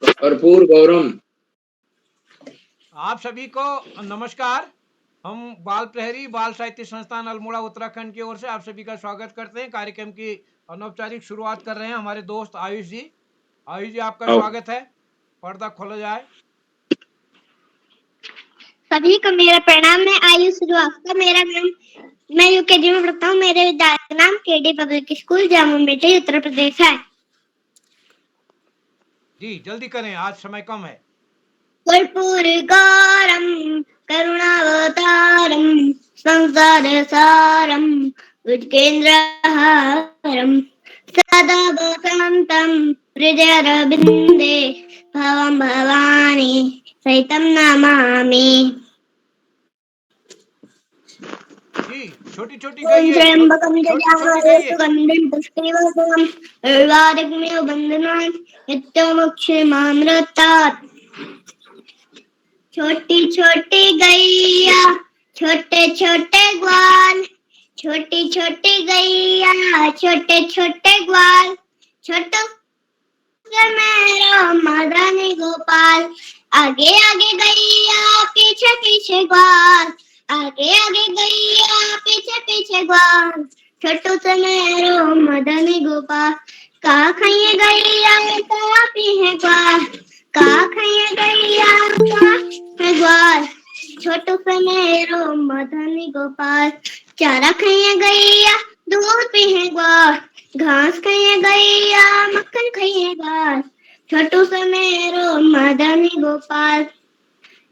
भरपूर गौरम। आप सभी को नमस्कार। हम बाल प्रहरी बाल साहित्य संस्थान अल्मोड़ा उत्तराखंड की ओर से आप सभी का स्वागत करते हैं। कार्यक्रम की अनौपचारिक शुरुआत कर रहे हैं हमारे दोस्त आयुष जी। आयुष जी, आपका आओ। स्वागत है। पर्दा खोला जाए। सभी को मेरा प्रणाम। मैं आयुष श्रीवास्तव, मेरा नाम, मैं यूकेजी में पढ़ता हूँ। मेरे विद्यालय का नाम केडी पब्लिक स्कूल जामुन बेटे उत्तर प्रदेश है। जी जल्दी करें, आज समय कम है। कर्पूर गौरम करुणावतारम संसार सारम उत्केन्द्रहारम सदा वसंतम हृदयारविंदे भवं भवानी सहितं नमामि। जी छोटी छोटी ओम गाइए, त्र्यंबकं छोटी छोटी यजामहे गाइए। सुगंधिं पुष्टिवर्धनम् उर्वारुकमिव बन्धनान् नित्यमुक्षीमामृतात्। छोटी छोटी गैया छोटे छोटे ग्वाल, छोटी छोटी गैया छोटे छोटे ग्वाल, छोटू से मेरो मदनी गोपाल। आगे आगे गैया पीछे पीछे ग्वाल, आगे आगे गैया पीछे पीछे ग्वाल, छोटू से मेरो मदनी गोपाल। का खइए गैया का पीहे ग्वाल, का खइए गैया का पीहे ग्वाल, छोटू से मेरो मदनी गोपाल। चारा खइए गैया दूध पीहे ग्वाल, घास खाइए गैया मक्खन खाइए घास, छोटू से मेरो मदनी गोपाल।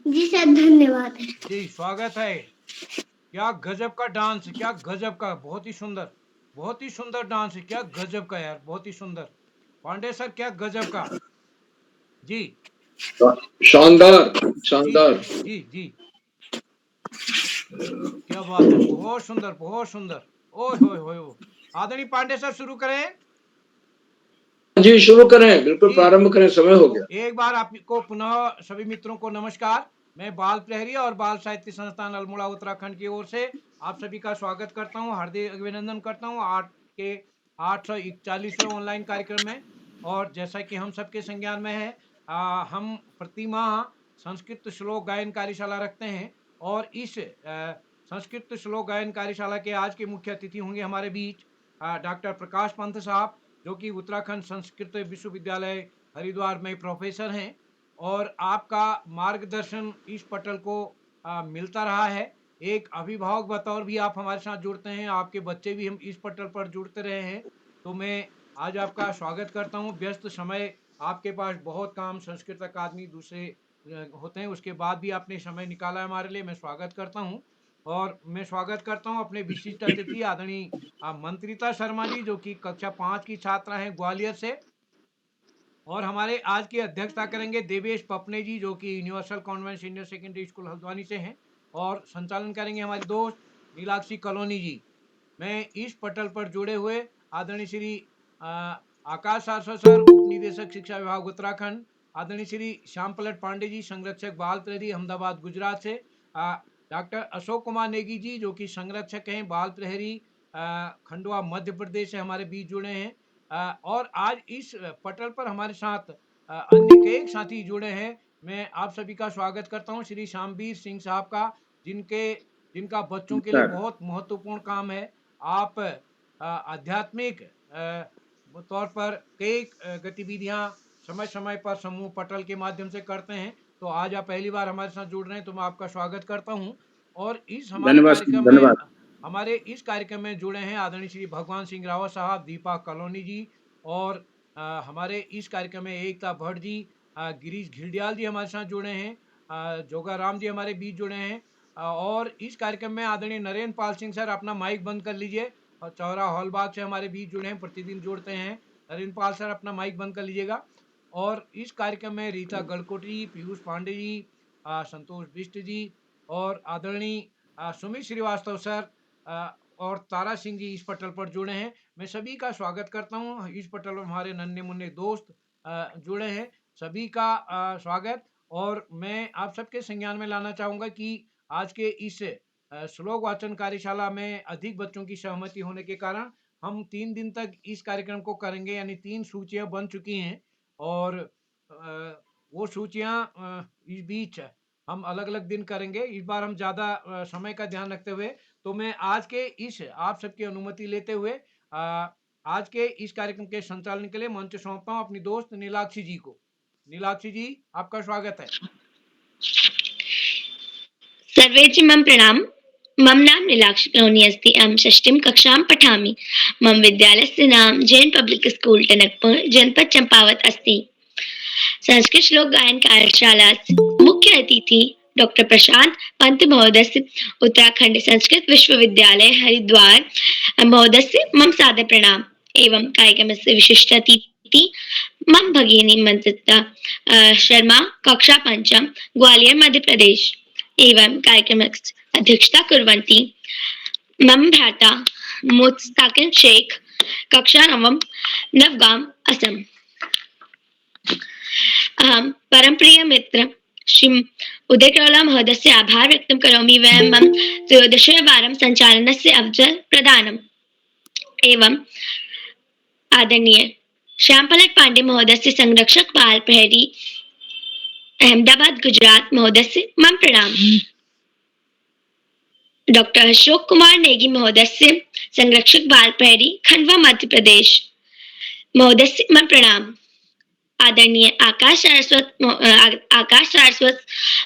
जी सर, धन्यवाद। जी स्वागत है। क्या गजब का डांस, क्या गजब का, बहुत ही सुंदर, बहुत ही सुंदर डांस है। क्या गजब का यार, बहुत ही सुंदर। पांडे सर, क्या गजब का। जी शानदार जी शानदार। जी जी, क्या बात है, बहुत सुंदर बहुत सुंदर। ओए होए होए हो। आदरणीय पांडे सर, शुरू करें। जी शुरू करें, बिल्कुल जी प्रारंभ करें, समय हो गया। एक बार आपको पुनः सभी मित्रों को नमस्कार। मैं बाल प्रहरी और बाल साहित्य संस्थान अल्मोड़ा उत्तराखंड की ओर से आप सभी का स्वागत करता हूं, हार्दिक अभिनंदन करता हूं 841वें ऑनलाइन कार्यक्रम में। और जैसा कि हम सबके संज्ञान में है, हम प्रति माह संस्कृत श्लोक गायन कार्यशाला रखते हैं। और इस संस्कृत श्लोक गायन कार्यशाला के आज के मुख्य अतिथि होंगे हमारे बीच डॉक्टर प्रकाश पंत साहब, जो कि उत्तराखंड संस्कृत विश्वविद्यालय हरिद्वार में प्रोफेसर हैं। और आपका मार्गदर्शन इस पटल को मिलता रहा है। एक अभिभावक बतौर भी आप हमारे साथ जुड़ते हैं, आपके बच्चे भी हम इस पटल पर जुड़ते रहे हैं। तो मैं आज आपका स्वागत करता हूं। व्यस्त समय, आपके पास बहुत काम, संस्कृत अकादमी दूसरे होते हैं, उसके बाद भी आपने समय निकाला है हमारे लिए, मैं स्वागत करता हूं। और मैं स्वागत करता हूं अपने विशिष्ट अतिथि आदरणीय मंत्रिता शर्मा जी, जो कि कक्षा 5 की छात्रा हैं ग्वालियर से। और हमारे आज की अध्यक्षता करेंगे देवेश पपने जी, जो कि universal convent senior secondary school Haldwani से हैं। और संचालन करेंगे हमारे दोस्त नीलाक्षी कॉलोनी जी। मैं इस पटल पर जुड़े हुए आदरणीय श्री आकाश सारस्वत सर, उप निदेशक शिक्षा विभाग उत्तराखंड, आदरणीय श्री श्याम पलट पांडे जी, संरक्षक बाल प्रहरी अहमदाबाद गुजरात से, डॉक्टर अशोक कुमार नेगी जी, जो कि संरक्षक हैं बाल प्रहरी खंडवा मध्य प्रदेश से, हमारे बीच जुड़े हैं। और आज इस पटल पर हमारे साथ अन्य कई साथी जुड़े हैं। मैं आप सभी का स्वागत करता हूं श्री श्यामवीर सिंह साहब का, जिनका बच्चों के लिए नमस्कार। बहुत महत्वपूर्ण काम है। आप आध्यात्मिक तौर पर कई गतिविधियां समय समय पर समूह पटल के माध्यम से करते हैं। तो आज आप पहली बार हमारे साथ जुड़ रहे हैं, तो मैं आपका स्वागत करता हूं। और इस हमारे धन्यवाद कार्यक्रम में धन्यवाद। हमारे इस कार्यक्रम में जुड़े हैं आदरणीय श्री भगवान सिंह रावत साहब, दीपा कॉलोनी जी। और हमारे इस कार्यक्रम में एकता भट्ट जी, गिरीश घिल्डियाल जी हमारे साथ जुड़े हैं, जोगा राम जी हमारे बीच जुड़े हैं। और इस कार्यक्रम में आदरणीय नरेंद्र पाल सिंह सर, अपना माइक बंद कर लीजिए। और चौरा हॉलबाग से हमारे बीच जुड़े हैं, प्रतिदिन जुड़ते हैं। नरेंद्र पाल सर, अपना माइक बंद कर लीजिएगा। और इस कार्यक्रम में रीता गड़कोटी, पीयूष पांडे जी, संतोष बिष्ट जी, और आदरणीय सुमित श्रीवास्तव सर और तारा सिंह जी इस पटल पर जुड़े हैं। मैं सभी का स्वागत करता हूं। इस पटल पर हमारे नन्हे मुन्ने दोस्त जुड़े हैं, सभी का स्वागत। और मैं आप सबके संज्ञान में लाना चाहूँगा कि आज के इस श्लोक वाचन कार्यशाला में अधिक बच्चों की सहमति होने के कारण हम 3 दिन तक इस कार्यक्रम को करेंगे, यानी 3 सूचियाँ बन चुकी हैं। और वो सूचियां इस बीच हम अलग अलग दिन करेंगे। इस बार हम ज्यादा समय का ध्यान रखते हुए, तो मैं आज के इस आप सबकी अनुमति लेते हुए आज के इस कार्यक्रम के संचालन के लिए मंच सौंपता हूं अपनी दोस्त नीलाक्षी जी को। नीलाक्षी जी, आपका स्वागत है। सर्वेभ्यः मम प्रणाम। मम नाम नीलाक्षी करोनी अस्ति। अहं षष्ठीं कक्षां पठामि। मम विद्यालयस्य नाम जैन पब्लिक स्कूल टनकपुर जनपद चंपावत अस्ति। संस्कृत श्लोक गायन कार्यशाला मुख्य अतिथि डॉक्टर प्रशांत पंत महोदय उत्तराखंड संस्कृत विश्वविद्यालय हरिद्वार महोदय मम सादर प्रणाम। एवं कार्यक्रमस्य विशिष्ट अतिथि मम भगिनी मंत्रिता शर्मा कक्षा पंचम ग्वालियर मध्य प्रदेश। एवं कार्यक्रमस्य अध्यक्षता कुर्वन्ति मम भ्राता मुस्ताकिन शेख कक्षा नवम नवगाम असम। अहं परमप्रिय मित्र श्री उदय करोला महोदयस्य आभार व्यक्तं करोमि। वयं मम त्रयोदशवारं सञ्चालनस्य अवसर प्रदानम्। एवं आदरणीय श्यामपलक पांडे महोदयस्य संरक्षक बाल प्रहरी अहमदाबाद गुजरात महोदयस्य मम प्रणाम। डॉक्टर अशोक कुमार नेगी महोदयस्य संरक्षक बाल प्रहरी खंडवा मध्य प्रदेश महोदयस्य मम प्रणाम। आदरणीय आकाश सारस्वत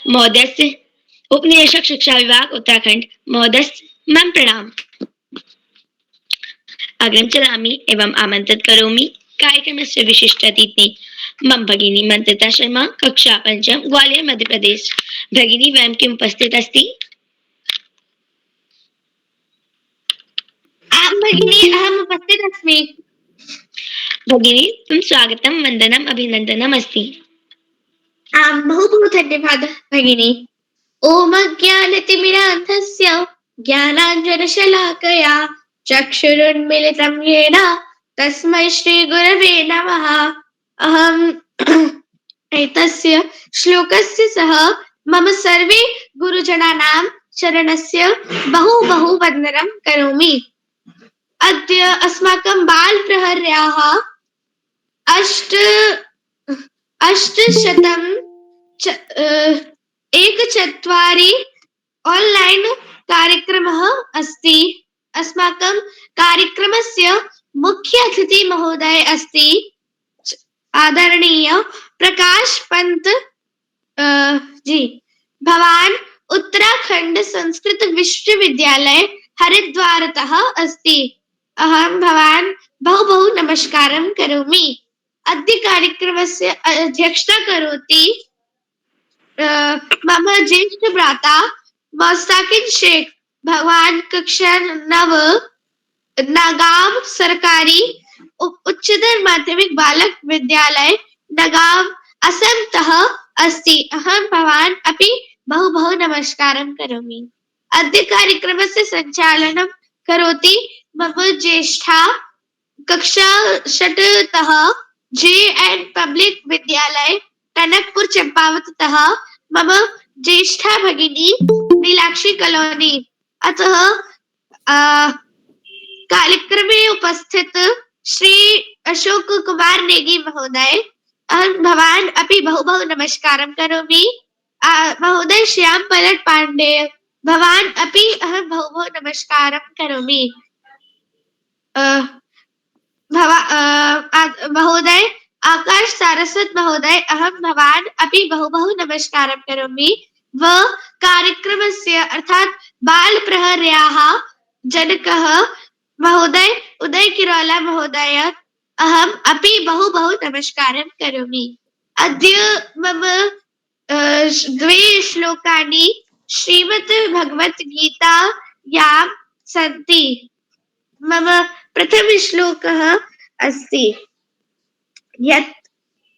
महोदयस्य उपनिदेशक शिक्षा विभाग उत्तराखंड महोदयस्य मम प्रणाम। अग्रिम चलामि एवं आमंत्रित करोमि कार्यक्रमस्य विशिष्ट अतिथि मम भगिनी मंत्रिता शर्मा कक्षा पंचम ग्वालियर मध्य प्रदेश। भगिनी वयं किम् उपस्थित अस्ति? भगिनी अहम् उपस्थित अस्मि। भगिनी तुम स्वागतम वंदनम अभिनंदनम अस्ति। आम् बहु बहु धन्यवादः भगिनी। ओम ज्ञानतिमिरान्धस्य ज्ञानाञ्जनशलाकया चक्षुरुन्मीलितं येन तस्मै श्रीगुरवे नमः। अहम् एतस्य श्लोकस्य सह मम सर्वे गुरुजनानां चरणस्य बहु बहु वन्दनं करोमि। अद्य अस्माकं बालप्रहर्याः अष्टशतं एकचत्वारि ऑनलाइन कार्यक्रमः अस्ति। अस्माकं कार्यक्रमस्य मुख्य अतिथि महोदय अस्ति आदरणीय प्रकाश पंत जी। भवान उत्तराखंड संस्कृत विश्वविद्यालय हरिद्वारतः अस्ति। अहं भवान् बहु बहु नमस्कारं करोमि। अद्य कार्यक्रमस्य अध्यक्षता करोति मम ज्येष्ठ भ्राता मुस्ताकिन शेख। भगवान कक्षा 9 नगाम सरकारी उच्चतर माध्यमिक बालक विद्यालय नगाम असमतः अस्ति। अहं भवान् अपि बहु बहु नमस्कारं करोमि। अद्य कार्यक्रमस्य सञ्चालनं करोति मम ज्येष्ठा कक्षा 6 तः JN पब्लिक विद्यालय टनकपुर चंपावततः मम ज्येष्ठा भगिनी नीलाक्षी कलोनी। अतः कार्यक्रमे उपस्थित श्री अशोक कुमार नेगी महोदय अहं भवान् अपि बहु बहु नमस्कारं करोमि। महोदय श्याम पलट पांडे भवान् अपि अहं बहु बहु नमस्कारं करोमि। महोदय आकाश सारस्वत महोदय अहं भवान् अपि बहु बहु नमस्कारं करोमि। व कार्यक्रमस्य अर्थात बाल प्रहर्याः जनकः महोदय उदय किरोला महोदय अहम् अपि बहु बहु नमस्कारं करोमि। अद्य मम द्वे श्लोकानि श्रीमद् भगवत गीतायां सन्ति। मम प्रथम श्लोकः अस्ति यत्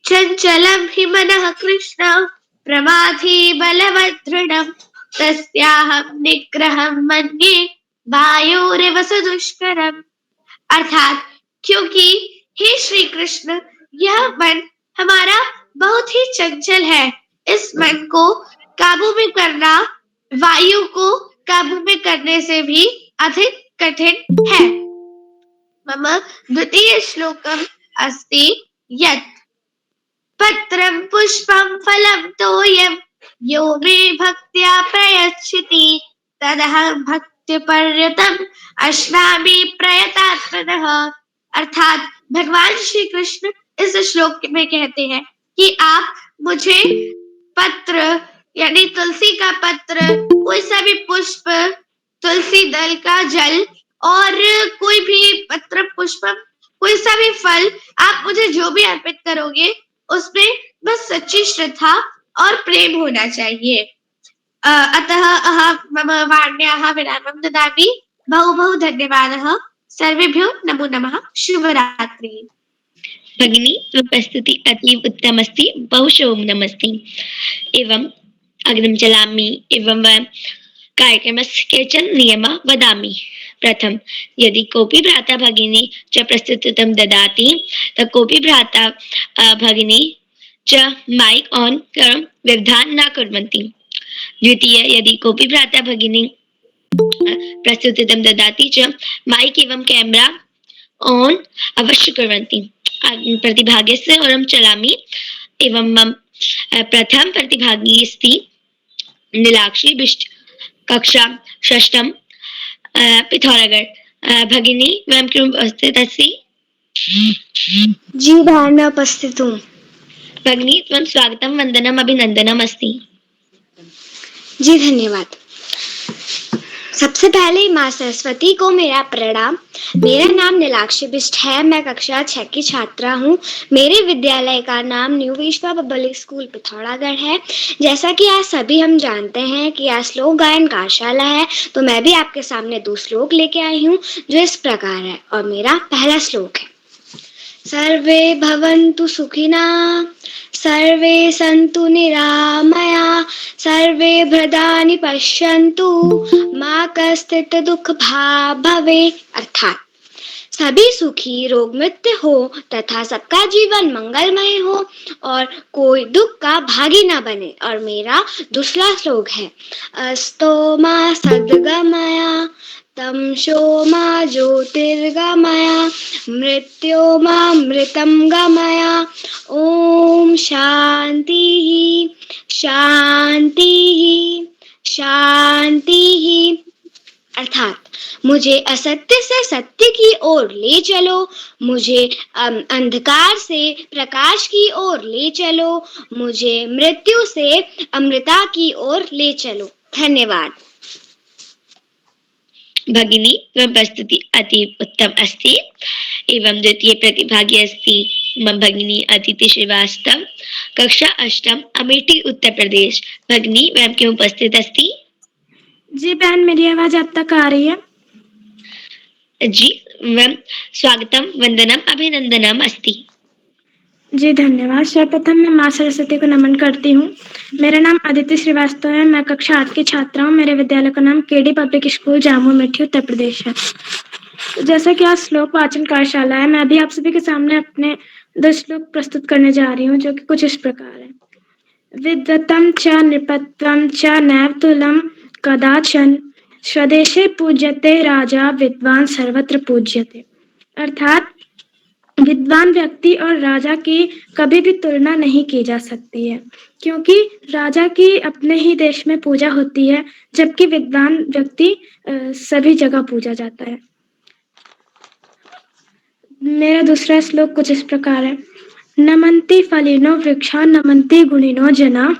चञ्चलं हि मनः कृष्ण प्रमाथि बलवदृढं तस्याहं निग्रहं मन्ये वायोरिव सुदुष्करम्। अर्थात क्योंकि हे श्री कृष्ण यह मन हमारा बहुत ही चंचल है। इस मन को काबू में करना वायु को काबू में करने से भी अधिक कठिन है। मम द्वितीय श्लोकम् अस्ति यत् पत्रं पुष्पं फलं तोयं यो मे भक्त्या प्रयच्छति तदहं भक्तिपर्यतम् अश्नामि प्रयतात्मनः। अर्थात भगवान श्री कृष्ण इस श्लोक में कहते हैं कि आप मुझे पत्र यानी तुलसी का पत्र, कोई सा भी पुष्प, तुलसी दल का जल और कोई भी पत्र पुष्प, कोई सा भी फल आप मुझे जो भी अर्पित करोगे उसमें बस सच्ची श्रद्धा और प्रेम होना चाहिए। अतः अहं मम वाण्याः विरामं ददामि। बहु बहु धन्यवादः। सर्वेभ्यो नमो नमः। शुभरात्रि। भगिनी प्रस्तुति अतीव उत्तम अस्ति, बहु शुभं नमस्ते। एवं अग्रिम चलामि। एवं कार्यक्रमस्य केचन नियमाः वदामि। प्रथम, यदि कोऽपि भ्राता भगिनी च प्रस्तुतिं ददाति तत् कोऽपि भ्राता भगिनी च माइक ऑन कर्म व्यवधान न कुर्वन्ति। द्वितीय, यदि कोऽपि भ्राता भगिनी प्रस्तुतिं ददाति च माइक एवं कैमरा ऑन अवश्य कुर्वन्ति। प्रतिभागस्य ओरं चलामि। एवं प्रथम प्रतिभागी अस्ति नीलाक्षी बिष्ट, कक्षा षष्ठम, पिथौरागढ़। भगिनी वयं किम् उपस्थित अस्ति? जी बहन, मैं उपस्थित हूँ। भगिनी त्वं स्वागतं वन्दनम् अभिनन्दनम् अस्ति। जी धन्यवाद। सबसे पहले माँ सरस्वती को मेरा प्रणाम। मेरा नाम नीलाक्षी बिष्ट है। मैं कक्षा 6 की छात्रा हूँ। मेरे विद्यालय का नाम न्यू विश्वा पब्लिक स्कूल पिथौरागढ़ है। जैसा कि आज सभी हम जानते हैं कि आज श्लोक गायन कार्यशाला है, तो मैं भी आपके सामने 2 श्लोक लेके आई हूँ जो इस प्रकार है। और मेरा पहला श्लोक है, सर्वे भवन्तु सुखिनः, सर्वे सन्तु निरामया, सर्वे भद्राणि पश्यन्तु, मा कश्चित् दुःख भाग् भवेत्। अर्थात सभी सुखी, रोग मुक्त हो तथा सबका जीवन मंगलमय हो और कोई दुख का भागी न बने। और मेरा दूसरा श्लोक है, अस्तो मा सद्गमया, तमसो मा ज्योतिर्गमया, मृत्यो मा मृतं गमया, ओम शांति शांति शांति। अर्थात मुझे असत्य से सत्य की ओर ले चलो, मुझे अंधकार से प्रकाश की ओर ले चलो, मुझे मृत्यु से अमृता की ओर ले चलो। धन्यवाद। भगिनी त्वं प्रस्तुति अतीव उत्तम अस्ति। एवं द्वितीय प्रतिभागी अस्ति मम भगिनी अदिति श्रीवास्तव, कक्षा 8, अमेठी उत्तर प्रदेश। भगिनी वयं क्यों उपस्थित अस्ति? जी बहन, मेरी आवाज आप तक आ रही है? जी वयं स्वागतं वंदनम अभिनंदनम अस्ति। जी धन्यवाद। सर्वप्रथम मैं माँ सरस्वती को नमन करती हूँ। मेरा नाम अदिति श्रीवास्तव है। मैं कक्षा 8 की छात्रा हूँ। मेरे विद्यालय का नाम केडी पब्लिक स्कूल जामुन अमेठी उत्तर प्रदेश है। जैसा कि आज श्लोक वाचन कार्यशाला है, मैं अभी आप सभी के सामने अपने 2 श्लोक प्रस्तुत करने जा रही हूँ जो कि कुछ इस प्रकार है। विद्वतं च नृपत्वं च नैव तुलं कदाचन, स्वदेशे पूज्यते राजा, विद्वान सर्वत्र पूज्यते। अर्थात विद्वान व्यक्ति और राजा की कभी भी तुलना नहीं की जा सकती है, क्योंकि राजा की अपने ही देश में पूजा होती है, जबकि विद्वान व्यक्ति सभी जगह पूजा जाता है। मेरा दूसरा श्लोक कुछ इस प्रकार है, नमन्ति फलिनो वृक्षा, नमन्ति गुणिनो जना,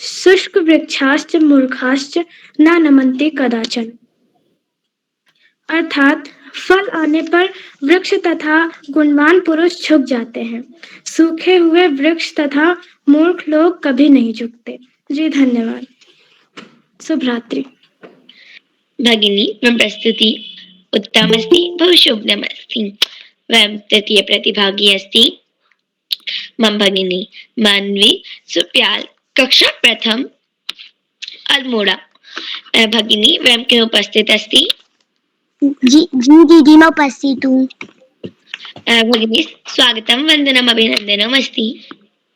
शुष्क वृक्षाश्च मूर्खाश्च न नमन्ति कदाचन। अर्थात फल आने पर वृक्ष तथा गुणवान पुरुष झुक जाते हैं, सूखे हुए वृक्ष तथा मूर्ख लोग कभी नहीं झुकते। जी धन्यवाद। शुभ रात्रि। भगिनी प्रस्तुति उत्तम अस्ति, बहु शुभम् अस्ति। वयं तृतीय प्रतिभागी अस्ति मम भगिनी मानवी सुप्याल, कक्षा 1, अल्मोड़ा। भगिनी वयं क्यों उपस्थित अस्ति? जी दीदी, मैं उपस्थित हूँ। भगिनी स्वागतम वंदनम अभिनंदनम अस्ति।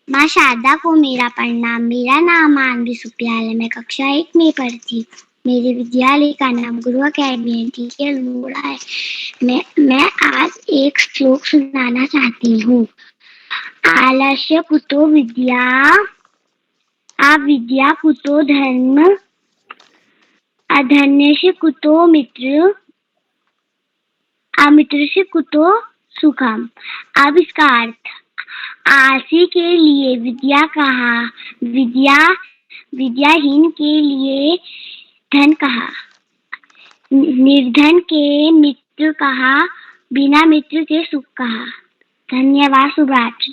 माँ शारदा को मेरा प्रणाम। मेरा नाम मानवी सुप्याल है। मैं कक्षा 1 में पढ़ती हूँ। मेरे विद्यालय का नाम गुरु अकेडमी अल्मोड़ा है। मैं आज एक श्लोक सुनाना चाहती हूँ। आलस्य कुतो विद्या, अविद्या कुतो धर्म, अधर्म से कुतो मित्र, अमित्र से कुतो सुखम। अब इसका अर्थ, आलसी के लिए विद्या कहा, विद्याहीन के लिए धन कहा, निर्धन के मित्र कहा, बिना मित्र के सुख कहा। धन्यवाद। शुभरात्रि।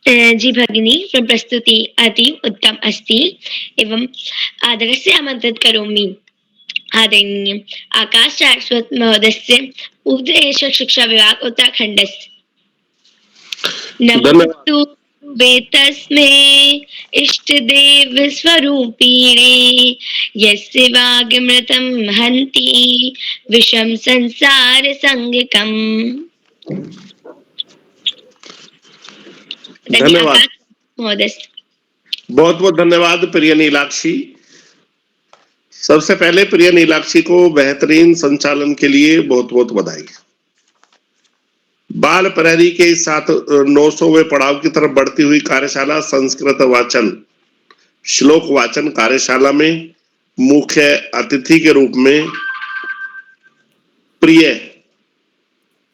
जी भगिनी, प्रस्तुति अतीव उत्तम अस्ति एवं आदरस्य आमन्त्रित करोमि आदरणीय आकाश सारस्वत महोदयस्य उपदेश शिक्षा विभाग उत्तराखण्डस्य। नमोस्तु वेतस्मै इष्टदेव स्वरूपिणे यस्य वागमृतं हन्ति विषम संसार संगकम्। धन्यवाद महोदय। बहुत बहुत धन्यवाद प्रिय नीलाक्षी। सबसे पहले प्रिय नीलाक्षी को बेहतरीन संचालन के लिए बहुत बहुत बधाई। बाल प्रहरी के साथ 900वें पड़ाव की तरफ बढ़ती हुई कार्यशाला संस्कृत वाचन श्लोक वाचन कार्यशाला में मुख्य अतिथि के रूप में प्रिय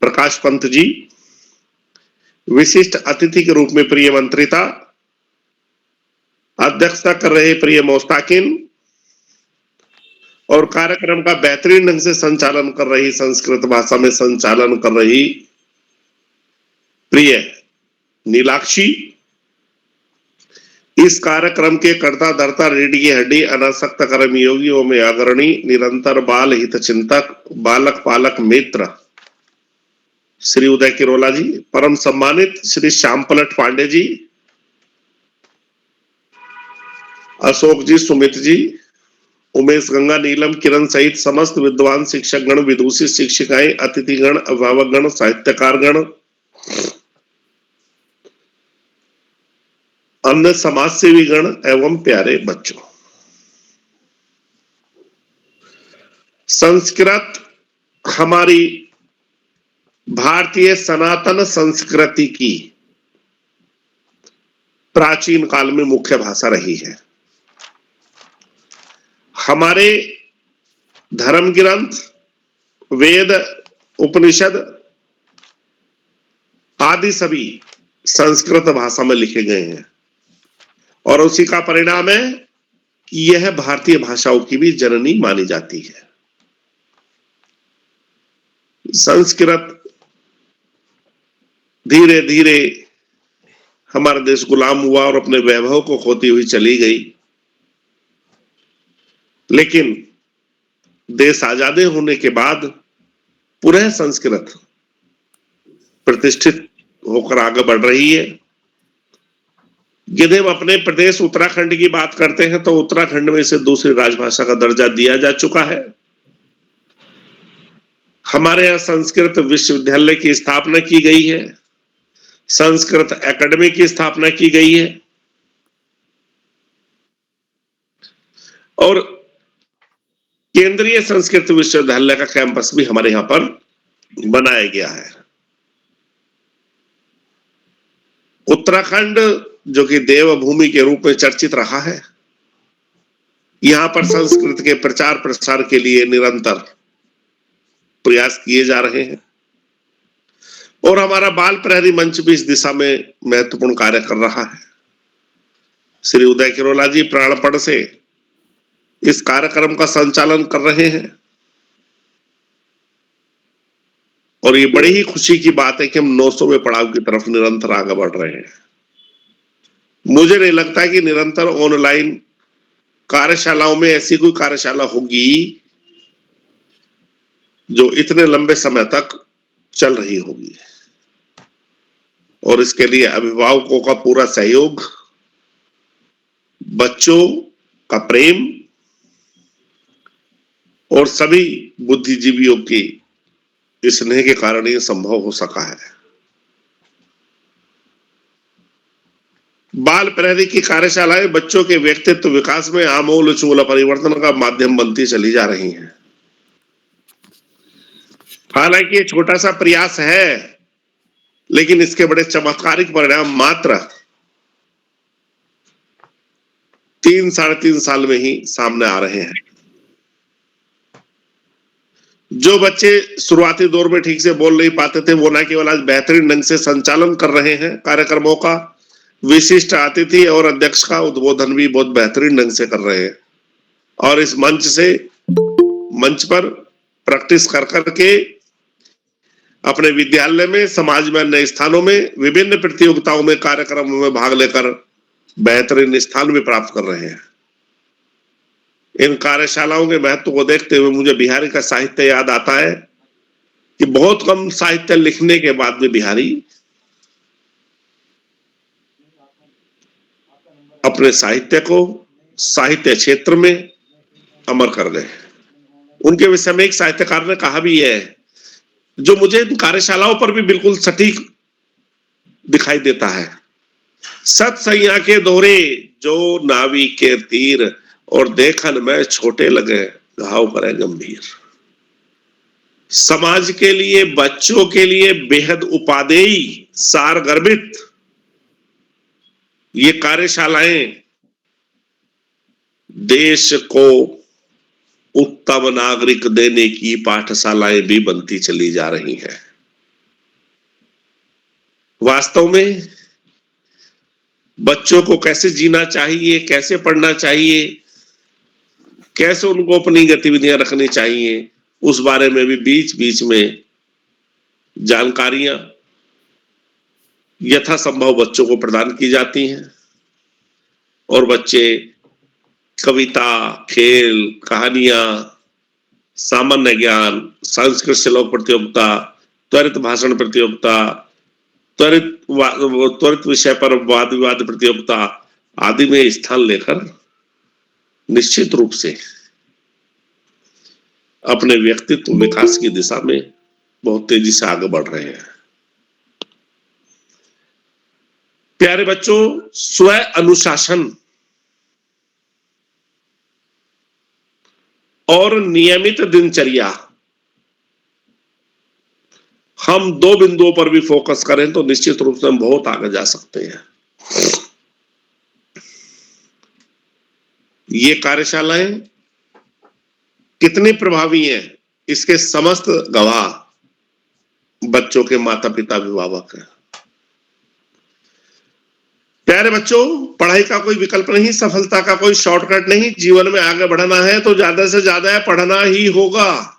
प्रकाश पंत जी, विशिष्ट अतिथि के रूप में प्रिय मंत्रिता, अध्यक्षता कर रहे प्रिय मोस्ताकिन और कार्यक्रम का बेहतरीन ढंग से संचालन कर रही, संस्कृत भाषा में संचालन कर रही प्रिय नीलाक्षी, इस कार्यक्रम के कर्ता धर्ता रीढ़ की हड्डी अनासक्त कर्मयोगियों में अग्रणी निरंतर बाल हित चिंतक बालक पालक मित्र श्री उदय किरोला जी, परम सम्मानित श्री श्याम पलट पांडे जी, अशोक जी, सुमित जी, उमेश गंगा, नीलम, किरण सहित समस्त विद्वान शिक्षक गण, विदुषी शिक्षिकाएं, अतिथिगण, अभिभावक गण, साहित्यकार गण, अन्य समाज सेवी गण एवं प्यारे बच्चों। संस्कृत हमारी भारतीय सनातन संस्कृति की प्राचीन काल में मुख्य भाषा रही है। हमारे धर्म ग्रंथ, वेद, उपनिषद आदि सभी संस्कृत भाषा में लिखे गए हैं और उसी का परिणाम है कि यह भारतीय भाषाओं की भी जननी मानी जाती है। संस्कृत धीरे धीरे हमारा देश गुलाम हुआ और अपने वैभव को खोती हुई चली गई, लेकिन देश आजादी होने के बाद पुनः संस्कृत प्रतिष्ठित होकर आगे बढ़ रही है। यदि हम अपने प्रदेश उत्तराखंड की बात करते हैं तो उत्तराखंड में इसे दूसरी राजभाषा का दर्जा दिया जा चुका है। हमारे यहाँ संस्कृत विश्वविद्यालय की स्थापना की गई है, संस्कृत एकेडमी की स्थापना की गई है और केंद्रीय संस्कृत विश्वविद्यालय का कैंपस भी हमारे यहाँ पर बनाया गया है। उत्तराखंड जो कि देवभूमि के रूप में चर्चित रहा है, यहाँ पर संस्कृत के प्रचार प्रसार के लिए निरंतर प्रयास किए जा रहे हैं और हमारा बाल प्रहरी मंच भी इस दिशा में महत्वपूर्ण कार्य कर रहा है। श्री उदय किरोला जी प्राणपण से इस कार्यक्रम का संचालन कर रहे हैं और ये बड़ी ही खुशी की बात है कि हम 900वें पड़ाव की तरफ निरंतर आगे बढ़ रहे हैं। मुझे नहीं लगता कि निरंतर ऑनलाइन कार्यशालाओं में ऐसी कोई कार्यशाला होगी जो इतने लंबे समय तक चल रही होगी और इसके लिए अभिभावकों का पूरा सहयोग, बच्चों का प्रेम और सभी बुद्धिजीवियों की स्नेह के कारण ये संभव हो सका है। बाल प्रहरी की कार्यशालाएं बच्चों के व्यक्तित्व विकास में आमूल चूल परिवर्तन का माध्यम बनती चली जा रही हैं। हालांकि ये छोटा सा प्रयास है, लेकिन इसके बड़े चमत्कारिक परिणाम मात्र 3-3.5 साल में ही सामने आ रहे हैं। जो बच्चे शुरुआती दौर में ठीक से बोल नहीं पाते थे, वो न केवल आज बेहतरीन ढंग से संचालन कर रहे हैं कार्यक्रमों का, विशिष्ट अतिथि और अध्यक्ष का उद्बोधन भी बहुत बेहतरीन ढंग से कर रहे हैं। और इस मंच पर प्रैक्टिस कर करके अपने विद्यालय में, समाज में, अन्य स्थानों में विभिन्न प्रतियोगिताओं में, कार्यक्रमों में भाग लेकर बेहतरीन स्थान भी प्राप्त कर रहे हैं। इन कार्यशालाओं के महत्व को देखते हुए मुझे बिहारी का साहित्य याद आता है कि बहुत कम साहित्य लिखने के बाद भी बिहारी अपने साहित्य को साहित्य क्षेत्र में अमर कर गए। उनके विषय में एक साहित्यकार ने कहा भी है, जो मुझे इन कार्यशालाओं पर भी बिल्कुल सटीक दिखाई देता है। सत सैया के दोहरे जो नावी के तीर, और देखन में छोटे लगे घाव करे गंभीर। समाज के लिए, बच्चों के लिए बेहद उपादेयी, सार गर्भित ये कार्यशालाएं देश को उत्तम नागरिक देने की पाठशालाएं भी बनती चली जा रही हैं। वास्तव में बच्चों को कैसे जीना चाहिए, कैसे पढ़ना चाहिए, कैसे उनको अपनी गतिविधियां रखनी चाहिए, उस बारे में भी बीच बीच में जानकारियां यथासंभव बच्चों को प्रदान की जाती हैं। और बच्चे कविता, खेल, कहानियां, सामान्य ज्ञान, संस्कृत श्लोक प्रतियोगिता, त्वरित भाषण प्रतियोगिता, त्वरित विषय पर वाद विवाद प्रतियोगिता आदि में स्थान लेकर निश्चित रूप से अपने व्यक्तित्व विकास की दिशा में बहुत तेजी से आगे बढ़ रहे हैं। प्यारे बच्चों, स्व अनुशासन और नियमित दिनचर्या, हम 2 बिंदुओं पर भी फोकस करें तो निश्चित रूप से हम बहुत आगे जा सकते हैं। ये कार्यशालाएं कितनी प्रभावी हैं, इसके समस्त गवाह बच्चों के माता पिता, अभिभावक हैं। प्यारे बच्चों, पढ़ाई का कोई विकल्प नहीं, सफलता का कोई शॉर्टकट नहीं। जीवन में आगे बढ़ना है तो ज्यादा से ज्यादा पढ़ना ही होगा।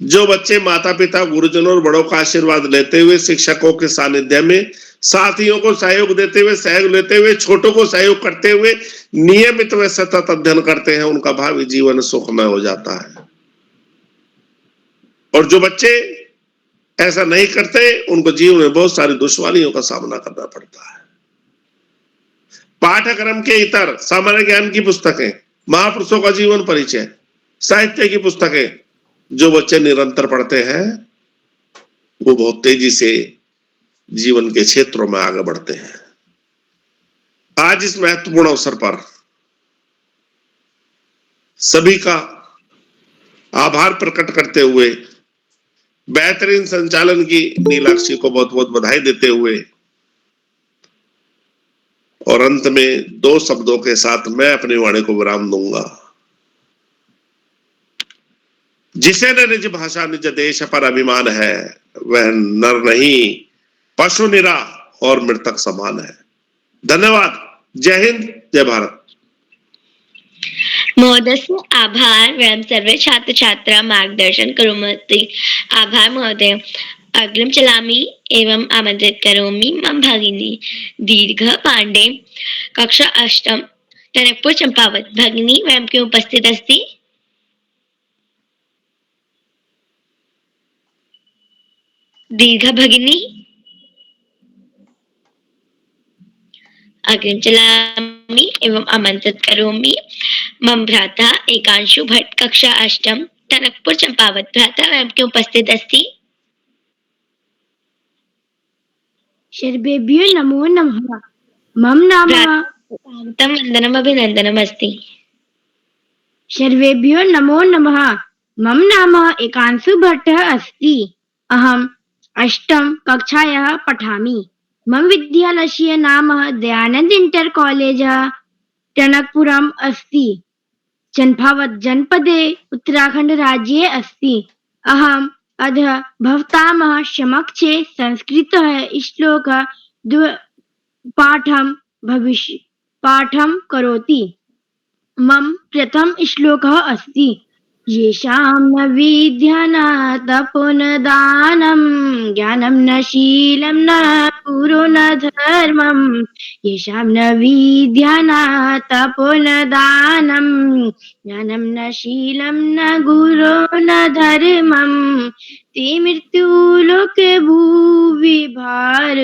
जो बच्चे माता पिता, गुरुजनों और बड़ों का आशीर्वाद लेते हुए, शिक्षकों के सानिध्य में, साथियों को सहयोग देते हुए, सहयोग लेते हुए, छोटों को सहयोग करते हुए नियमित व सतत अध्ययन करते हैं, उनका भावी जीवन सुखमय हो जाता है। और जो बच्चे ऐसा नहीं करते, उनको जीवन में बहुत सारी दुश्वारियों का सामना करना पड़ता है। पाठ्यक्रम के इतर सामान्य ज्ञान की पुस्तकें, महापुरुषों का जीवन परिचय, साहित्य की पुस्तकें जो बच्चे निरंतर पढ़ते हैं, वो बहुत तेजी से जीवन के क्षेत्रों में आगे बढ़ते हैं। आज इस महत्वपूर्ण अवसर पर सभी का आभार प्रकट करते हुए, बेहतरीन संचालन की नीलाक्षी को बहुत बहुत बधाई देते हुए, और अंत में 2 शब्दों के साथ मैं अपनी वाणी को विराम दूंगा। जिसे न निज भाषा निज देश पर अभिमान है, वह नर नहीं पशु निरा और मृतक समान है। धन्यवाद। जय हिंद, जय भारत। महोदयस्य आभार वयं सर्वे छात्र छात्रा मार्गदर्शन कुर्वन्ति। आभार महोदय। अग्रिम चलामि एवं आमंत्रित करोमि मम भगिनी दीर्घ पांडे, कक्षा 8 टनकपुर चंपावत। भगिनी वयं के उपस्थित अस्ति। दीर्घ भगिनी। अग्रिम चलामि एवं आमंत्रित करोमि मम भ्राता एकांशु भट्ट, कक्षा 8 टनकपुर चंपावत। भ्राता वयं के उपस्थित अस्ति। सर्वेभ्यो नमो नमः। मम नाम स्वागतं वन्दनम् अभिनन्दनमस्ति। सर्वेभ्यो नमो नमः। मम नाम एकांशु भट्टः अस्ति। अहम् अष्टम कक्षायाः पठामि। मम विद्यालयस्य नाम दयानंद इंटर कॉलेजः टनकपुरम् अस्ति। चम्पावत जनपदे उत्तराखंड राज्ये अस्ति। अहम् अद्य भवतां समक्षे संस्कृतः श्लोकः पाठं करोति। मम प्रथम श्लोकः अस्ति येषां न विद्या न तपो न दानं ज्ञानं न शीलं न पुरो न धर्मं येषां न विद्या न तपो न दानं ज्ञानं न शीलं न गुरो न धर्मं ते मृत्युलोके भुवि भार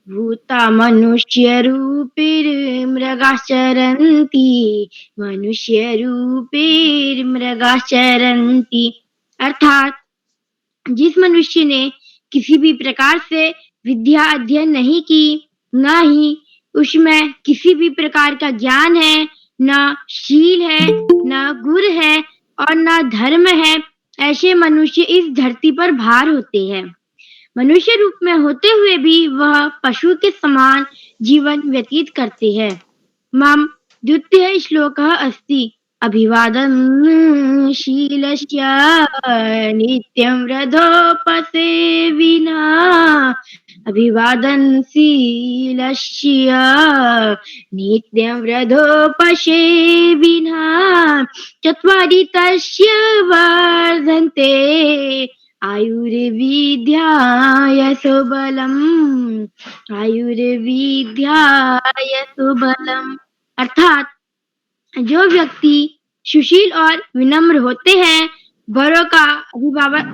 भूता मनुष्य रूपिर्मृगाः चरन्ति मनुष्य रूपिर्मृगाः चरन्ति। अर्थात जिस मनुष्य ने किसी भी प्रकार से विद्या अध्ययन नहीं की, न ही उसमें किसी भी प्रकार का ज्ञान है, न शील है, न गुर है और न धर्म है, ऐसे मनुष्य इस धरती पर भार होते हैं। मनुष्य रूप में होते हुए भी वह पशु के समान जीवन व्यतीत करते हैं। मम द्वितीय श्लोकः अस्ति अभिवादन शीलस्य नित्यं वृद्धोपसेविना अभिवादन शीलस्य नित्यं वृद्धोपसेविना चत्वारि तस्य वर्धन्ते आयुर्विद्या यशोबलम् आयुर्विद्या यशोबलम्। अर्थात जो व्यक्ति सुशील और विनम्र होते हैं, बड़ों का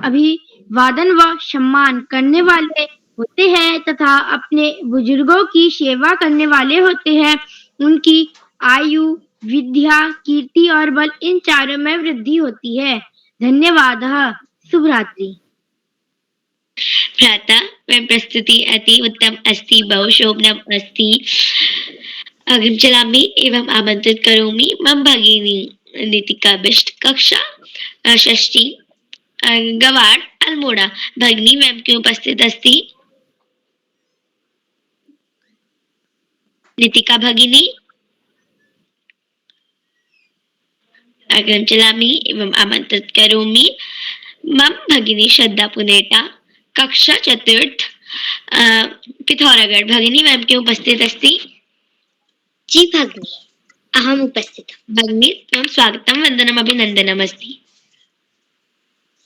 अभिवादन व सम्मान करने वाले होते हैं तथा अपने बुजुर्गों की सेवा करने वाले होते हैं, उनकी आयु, विद्या, कीर्ति और बल इन चारों में वृद्धि होती है। धन्यवाद। शुभ रात्रि। भ्राता मैं प्रस्तुति अति उत्तम अस्ति, बहु शोभनम् अस्ति। अग्रिम चलामि एवं आमंत्रित करोमि मम भगिनी नीतिका बिष्ट कक्षा षष्ठी गवाड़ अल्मोड़ा भगिनी मैम की उपस्थित अस्ति। नीतिका भगिनी अग्रिम चलामि एवं आमंत्रित करोमि मम भगिनी श्रद्धा पुनेटा कक्षा चतुर्थ पिथौरागढ़ भगिनी मैम की उपस्थित अस्ति। जी भगिनी अहम उपस्थित। भगिनी त्वं स्वागतं वन्दनम् अभिनन्दनम् अस्ति।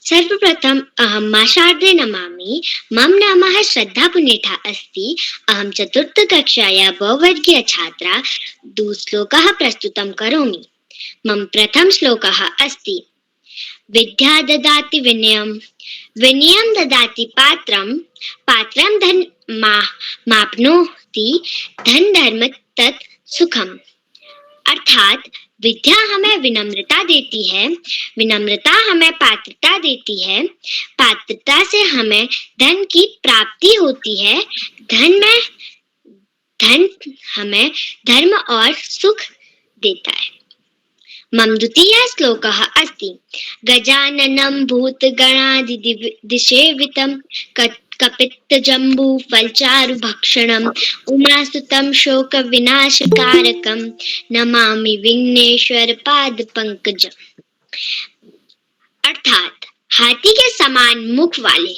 सर्वप्रथम अहं मा शारदे नमामि। मम नामः श्रद्धा पुनेठा अस्ति। अहं चतुर्थ कक्षाया बहुवर्गीय छात्रा। दुश्लोकः प्रस्तुतं करोमि। मम प्रथम श्लोकः अस्ति विद्या ददाति विनयं विनयं ददाति पात्रं पात्रं धन माप्नोति धन धर्म तत् सुखम। अर्थात विद्या हमें विनम्रता देती है, विनम्रता हमें पात्रता देती है, पात्रता से हमें धन की प्राप्ति होती है, धन हमें धर्म और सुख देता है। मम द्वितीयः श्लोकः अस्ति गजाननं भूतगणादिसेवितं कपित्तजम्बूफलचारुभक्षणम् उमासुतं शोकविनाशकारकं नमामि विघ्नेश्वर पादपंकजम्। अर्थात हाथी के समान मुख वाले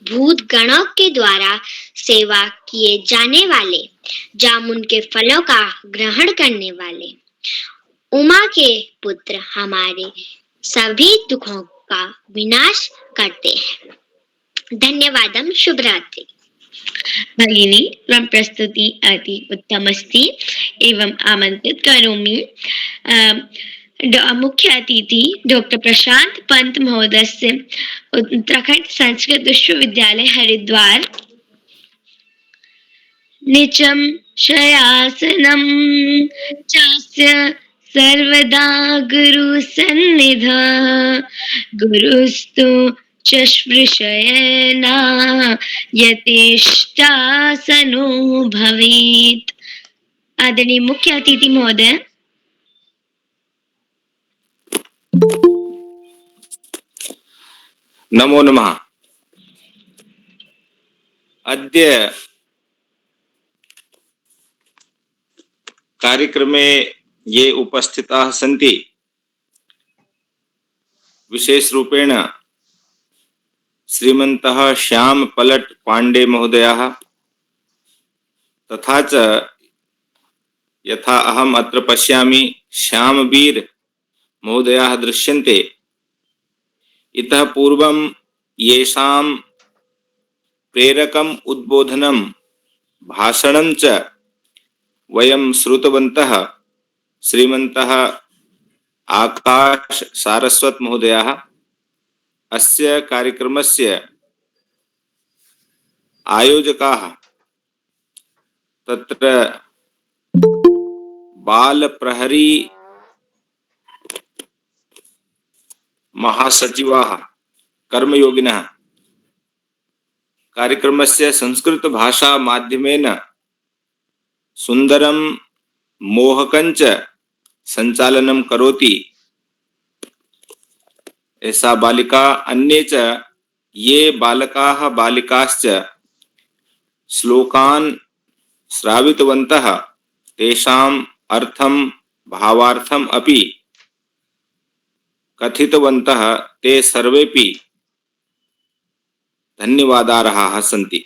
भूत गणों के द्वारा सेवा किए जाने वाले जामुन के फलों का ग्रहण करने वाले उमा के पुत्र हमारे सभी दुखों का विनाश करते हैं। धन्यवादम। शुभ रात्रि। भगिनी त्वं प्रस्तुति अति उत्तमस्ति एवं आमंत्रित करोमि मुख्य अतिथि डॉक्टर प्रशांत पंत महोदय उत्तराखंड संस्कृत विश्वविद्यालय हरिद्वार। निचम शयासनम चास्य सर्वदा गुरु सन्निध गुरुस्तु चस्पृशयेना यतेष्टासनो भवेत्। आदरणीय मुख्य अतिथि महोदय, नमो नमः। अद्य कार्यक्रमे ये उपस्थिताः सन्ति विशेषरूपेण श्रीमन्तः श्याम पलट पांडे महोदयाः, तथा च यथा अहम् अत्र पश्यामि श्यामवीर महोदयाः दृश्यन्ते। इतः पूर्वं येषां प्रेरकम् उद्बोधनं भाषणं च वयं श्रुतवन्तः श्रीमन्तः आकाश सारस्वत महोदयाः अस्य कार्यक्रमस्य आयोजकाः, तत्र बाल प्रहरी महासचिवाः कर्मयोगिनः कार्यक्रमस्य संस्कृत भाषा माध्यमेन सुंदरं मोहकञ्च संचालनं करोति। एषा बालिका अन्ये च ये बालकाः बालिकाश्च श्लोकान् श्रावितवन्तः तेषाम् अर्थं भावार्थम् अपि कथितवन्तः, ते सर्वेपि धन्यवादार्हाः सन्ति।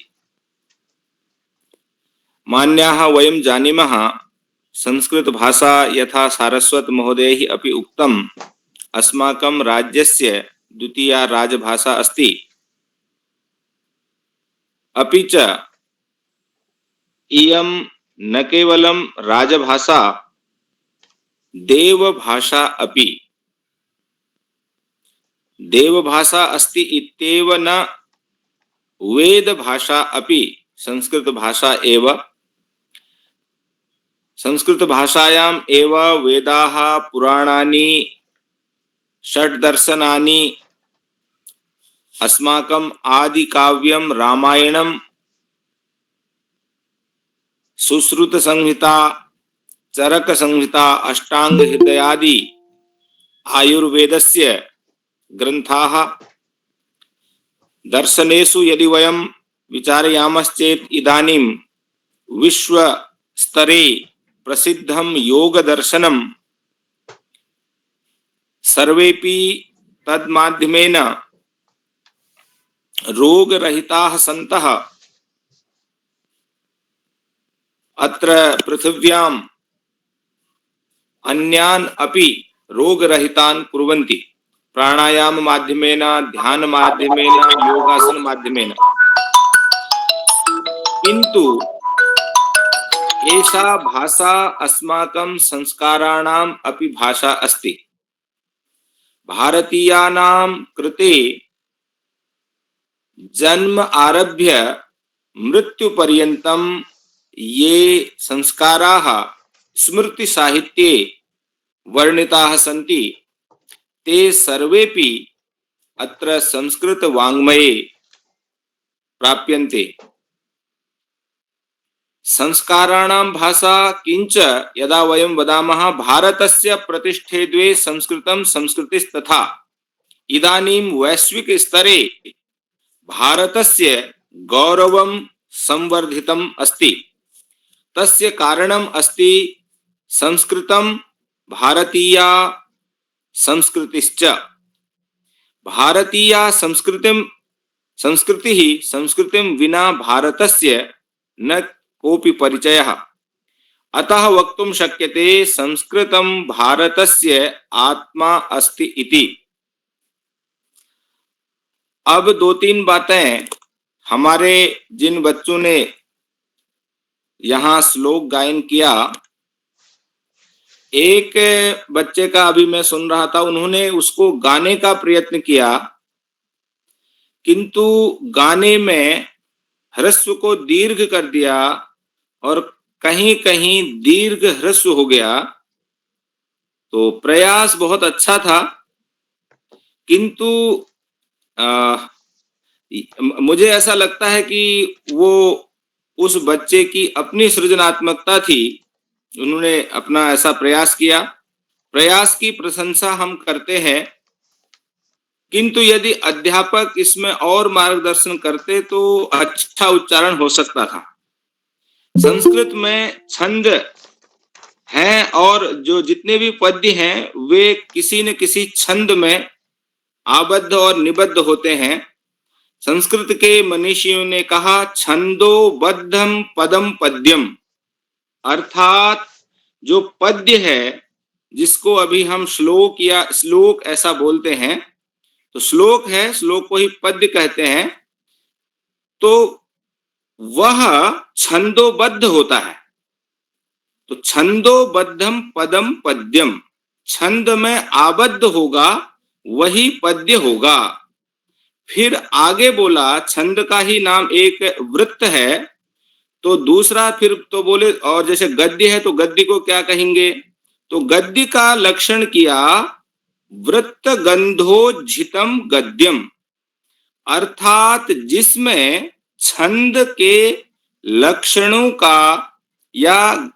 मान्याः, वयं जानीमः संस्कृत भाषा यथा सारस्वत महोदयैः अपि उक्तम् अस्माकं राज्यस्य द्वितीया राजभाषा अस्ति। अपि च इयं न केवलं राजभाषा, देवभाषा अपि। देवभाषा अस्ति इत्येव न, वेदभाषा अपि संस्कृत भाषा एव। संस्कृत भाषायाम् एव वेदाः, पुराणानि, षड्दर्शनानि, अस्माकम् आदिकाव्यं रामायणं, सुश्रुत संहिता, चरक संहिता, अष्टांग हृदयादि आयुर्वेदस्य ग्रंथाः। दर्शनेषु यदि वयं विचारयामश्चेत् इदानीं विश्व स्तरे प्रसिद्धं योग दर्शनं सर्वेपि तन्माध्यमेन रोगरहिताः सन्तः अत्र पृथिव्याम् अन्यान् अपि रोगरहितान् कुर्वन्ति, प्राणायाम माध्यमेन, ध्यान माध्यमेन, योगासन माध्यमेन। किन्तु एषा भाषा अस्माकं संस्काराणाम् अपि भाषा अस्ति। भारतीयानां कृते जन्म आरभ्य मृत्युपर्यन्तं ये संस्काराः स्मृति साहित्ये वर्णिताः सन्ति, ते सर्वेपि अत्र संस्कृत वाङ्मये प्राप्यन्ते। संस्काराणां भाषा किंच यदा वयं वदामः भारतस्य प्रतिष्ठे द्वे संस्कृतं संस्कृतिस्तथा, इदानीं वैश्विक स्तरे भारतस्य गौरवं संवर्धितम् अस्ति। तस्य कारणम् अस्ति संस्कृतं भारतीया संस्कृतिश्च। भारतीया संस्कृतिः संस्कृतिं विना भारतस्य न कोऽपि परिचयः। अतः वक्तुं शक्यते संस्कृतं भारतस्य आत्मा अस्ति इति। अब दो तीन बातें, हमारे जिन बच्चों ने यहाँ श्लोक गायन किया, एक बच्चे का अभी मैं सुन रहा था, उन्होंने उसको गाने का प्रयत्न किया, किंतु गाने में ह्रस्व को दीर्घ कर दिया और कहीं कहीं दीर्घ ह्रस्व हो गया। तो प्रयास बहुत अच्छा था, किंतु मुझे ऐसा लगता है कि वो उस बच्चे की अपनी सृजनात्मकता थी उन्होंने अपना ऐसा प्रयास किया। प्रयास की प्रशंसा हम करते हैं, किंतु यदि अध्यापक इसमें और मार्गदर्शन करते तो अच्छा उच्चारण हो सकता था। संस्कृत में छंद हैं और जो जितने भी पद्य हैं वे किसी न किसी छंद में आबद्ध और निबद्ध होते हैं। संस्कृत के मनीषियों ने कहा छंदोबद्धम पदम पद्यम, अर्थात जो पद्य है जिसको अभी हम श्लोक या श्लोक ऐसा बोलते हैं, तो श्लोक है, श्लोक को ही पद्य कहते हैं, तो वह छंदोबद्ध होता है। तो छंदोबद्धम पदम पद्यम, छंद में आबद्ध होगा वही पद्य होगा। फिर आगे बोला छंद का ही नाम एक वृत्त है, तो दूसरा फिर तो बोले, और जैसे गद्य है तो गद्य को क्या कहेंगे, तो गद्य का लक्षण किया वृत्त गंधोज्झितम गद्यम, अर्थात जिसमें छंद के लक्षणों का या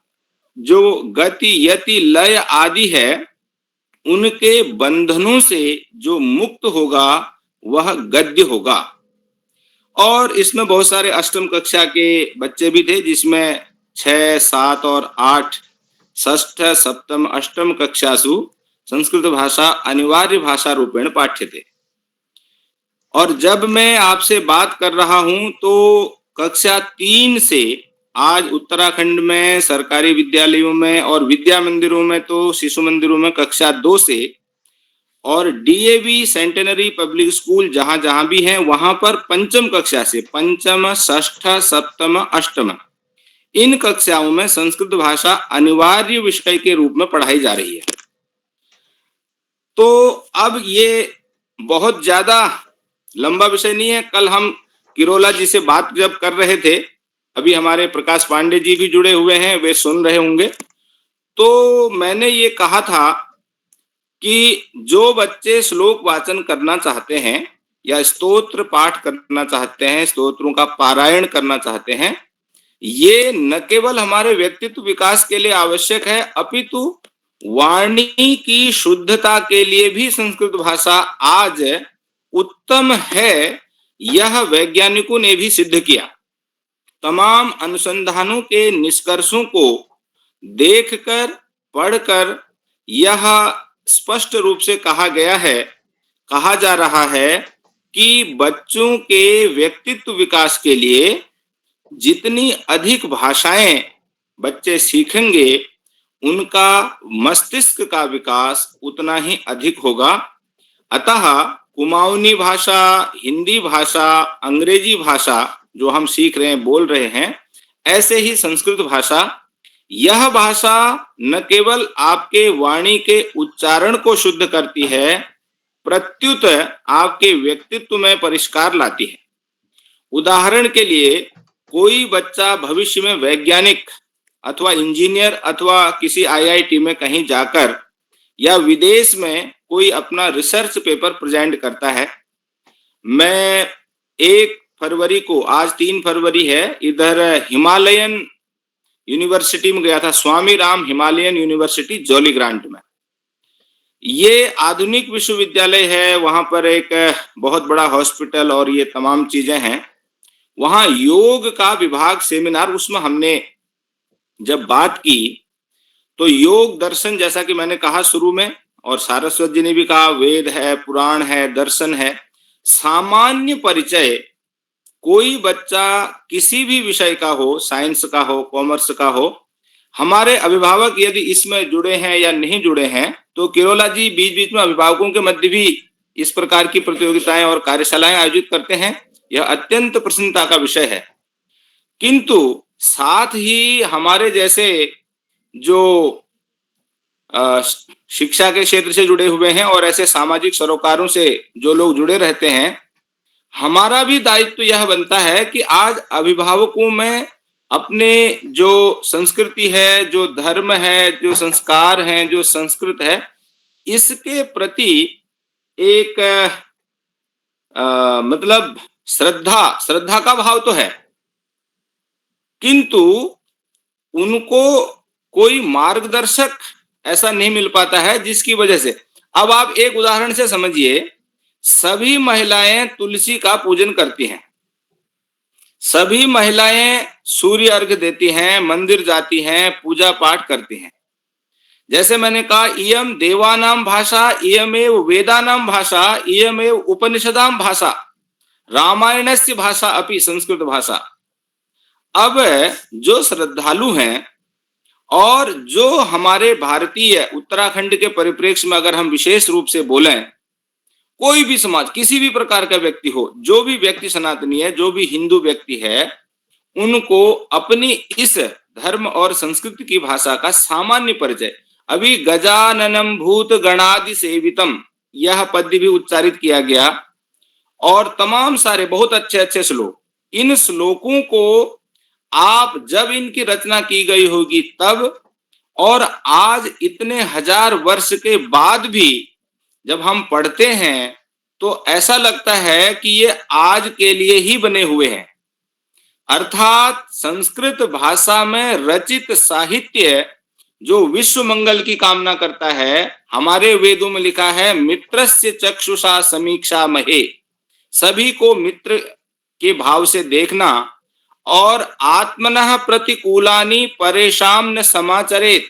जो गति यति लय आदि है उनके बंधनों से जो मुक्त होगा वह गद्य होगा। और इसमें बहुत सारे अष्टम कक्षा के बच्चे भी थे, जिसमें 6, 7 और 8 षष्ठ सप्तम अष्टम कक्षासु संस्कृत भाषा अनिवार्य भाषा रूपेण पाठ्य थे। और जब मैं आपसे बात कर रहा हूं तो कक्षा 3 से आज उत्तराखंड में सरकारी विद्यालयों में और विद्या मंदिरों में, तो शिशु मंदिरों में कक्षा 2 से, और डीएवी सेंटेनरी पब्लिक स्कूल जहां जहां भी हैं वहां पर पंचम कक्षा से, पंचम षष्ठ सप्तम अष्टम, इन कक्षाओं में संस्कृत भाषा अनिवार्य विषय के रूप में पढ़ाई जा रही है। तो अब ये बहुत ज्यादा लंबा विषय नहीं है। कल हम किरोला जी से बात जब कर रहे थे, अभी हमारे प्रकाश पांडे जी भी जुड़े हुए हैं, वे सुन रहे होंगे, तो मैंने ये कहा था कि जो बच्चे श्लोक वाचन करना चाहते हैं या स्तोत्र पाठ करना चाहते हैं, स्तोत्रों का पारायण करना चाहते हैं, ये न केवल हमारे व्यक्तित्व विकास के लिए आवश्यक है, अपितु वाणी की शुद्धता के लिए भी संस्कृत भाषा आज उत्तम है। यह वैज्ञानिकों ने भी सिद्ध किया। तमाम अनुसंधानों के निष्कर्षों को देखकर पढ़कर यह स्पष्ट रूप से कहा गया है, कहा जा रहा है कि बच्चों के व्यक्तित्व विकास के लिए जितनी अधिक भाषाएं बच्चे सीखेंगे उनका मस्तिष्क का विकास उतना ही अधिक होगा। अतः कुमाऊनी भाषा, हिंदी भाषा, अंग्रेजी भाषा जो हम सीख रहे हैं, बोल रहे हैं, ऐसे ही संस्कृत भाषा, यह भाषा न केवल आपके वाणी के उच्चारण को शुद्ध करती है, प्रत्युत आपके व्यक्तित्व में परिष्कार लाती है। उदाहरण के लिए कोई बच्चा भविष्य में वैज्ञानिक अथवा इंजीनियर अथवा किसी आईआईटी में कहीं जाकर या विदेश में कोई अपना रिसर्च पेपर प्रेजेंट करता है। मैं 1 फरवरी को, आज 3 फरवरी है, इधर हिमालयन यूनिवर्सिटी में गया था, Swami Ram Himalayan University Jolly Grant में। ये आधुनिक विश्वविद्यालय है, वहां पर एक बहुत बड़ा हॉस्पिटल और ये तमाम चीजें हैं। वहां योग का विभाग सेमिनार, उसमें हमने जब बात की तो योग दर्शन, जैसा कि मैंने कहा शुरू में और सारस्वत जी ने भी कहा, वेद है, पुराण है, दर्शन है, सामान्य परिचय कोई बच्चा किसी भी विषय का हो, साइंस का हो, कॉमर्स का हो, हमारे अभिभावक यदि इसमें जुड़े हैं या नहीं जुड़े हैं, तो किरोला जी बीच बीच में अभिभावकों के मध्य भी इस प्रकार की प्रतियोगिताएं और कार्यशालाएं आयोजित करते हैं। यह अत्यंत प्रसन्नता का विषय है। किंतु साथ ही हमारे जैसे जो शिक्षा के क्षेत्र से जुड़े हुए हैं और ऐसे सामाजिक सरोकारों से जो लोग जुड़े रहते हैं, हमारा भी दायित्व यह बनता है कि आज अभिभावकों में अपने जो संस्कृति है, जो धर्म है, जो संस्कार हैं, जो संस्कृत है, इसके प्रति एक मतलब श्रद्धा का भाव तो है, किंतु उनको कोई मार्गदर्शक ऐसा नहीं मिल पाता है, जिसकी वजह से अब आप एक उदाहरण से समझिए, सभी महिलाएं तुलसी का पूजन करती हैं, सभी महिलाएं सूर्य अर्घ देती हैं, मंदिर जाती हैं, पूजा पाठ करती हैं। जैसे मैंने कहा, इयम देवानाम भाषा, इयमेव वेदानाम भाषा, इयमेव उपनिषदाम भाषा, रामायणस्य भाषा अपि संस्कृत भाषा। अब जो श्रद्धालु हैं और जो हमारे भारतीय उत्तराखंड के परिप्रेक्ष्य में अगर हम विशेष रूप से बोलें, कोई भी समाज, किसी भी प्रकार का व्यक्ति हो, जो भी व्यक्ति सनातनी है, जो भी हिंदू व्यक्ति है, उनको अपनी इस धर्म और संस्कृति की भाषा का सामान्य परिचय, अभी गजाननम भूत गणादि सेवितम यह पद्य भी उच्चारित किया गया और तमाम सारे बहुत अच्छे अच्छे श्लोक, इन श्लोकों को आप जब इनकी रचना की गई होगी तब, और आज इतने हजार वर्ष के बाद भी जब हम पढ़ते हैं तो ऐसा लगता है कि ये आज के लिए ही बने हुए हैं। अर्थात संस्कृत भाषा में रचित साहित्य जो विश्व मंगल की कामना करता है, हमारे वेदों में लिखा है मित्रस्य चक्षुषा समीक्षा महे, सभी को मित्र के भाव से देखना और आत्मनः प्रतिकूलानि परेशान न समाचरेत,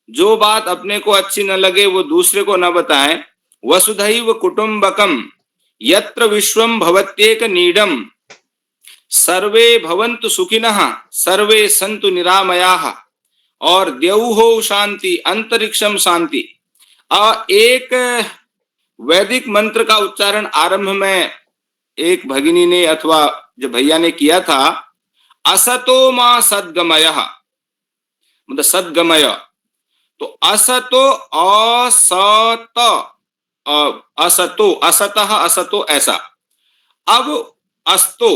जो बात अपने को अच्छी न लगे वो दूसरे को न बताएं। वसुधैव कुटुंबकम यत्र विश्वम भवत्येक नीडम, सर्वे भवन्तु सुखिनः सर्वे सन्तु निरामयाः, और द्यौः शांति अंतरिक्षम शांति। एक वैदिक मंत्र का उच्चारण आरंभ में एक भगिनी ने अथवा जो भैया ने किया था, असतो मा सद्गमयः, मतलब सद्गमय, तो असतो असत, असतो असतः असतो ऐसा। अब अस्तो,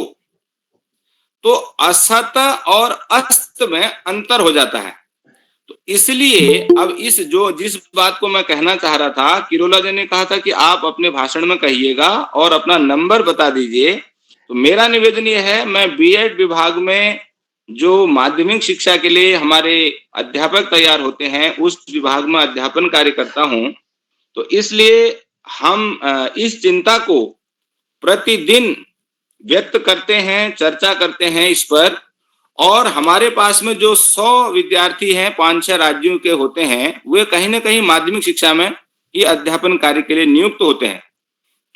तो असत और अस्त में अंतर हो जाता है। तो इसलिए अब जिस बात को मैं कहना चाह रहा था, किरोला जी ने कहा था कि आप अपने भाषण में कहिएगा और अपना नंबर बता दीजिए। तो मेरा निवेदन यह है, मैं बीएड विभाग में जो माध्यमिक शिक्षा के लिए हमारे अध्यापक तैयार होते हैं, उस विभाग में अध्यापन कार्य करता हूं। तो इसलिए हम इस चिंता को प्रतिदिन व्यक्त करते हैं, चर्चा करते हैं इस पर, और हमारे पास में जो 100 विद्यार्थी हैं 5-6 राज्यों के होते हैं, वे कहीं ना कहीं माध्यमिक शिक्षा में ये अध्यापन कार्य के लिए नियुक्त होते हैं।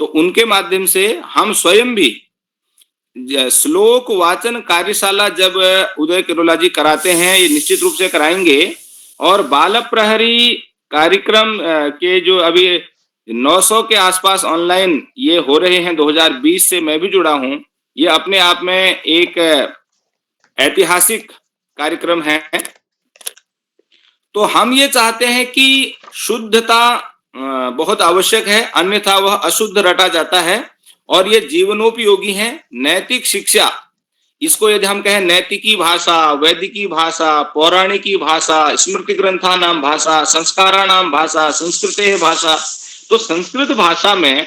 तो उनके माध्यम से हम स्वयं भी श्लोक वाचन कार्यशाला जब उदय किरोला जी कराते हैं, ये निश्चित रूप से कराएंगे। और बाल प्रहरी कार्यक्रम के जो अभी 900 के आसपास ऑनलाइन ये हो रहे हैं, 2020 से मैं भी जुड़ा हूं, ये अपने आप में एक ऐतिहासिक कार्यक्रम है। तो हम ये चाहते हैं कि शुद्धता बहुत आवश्यक है, अन्यथा वह अशुद्ध रटा जाता है, और ये जीवनोपयोगी है। नैतिक शिक्षा, इसको यदि हम कहें नैतिकी भाषा, वैदिकी भाषा, पौराणिकी भाषा, स्मृति ग्रंथानाम भाषा, संस्काराणाम भाषा, संस्कृते भाषा, तो संस्कृत भाषा में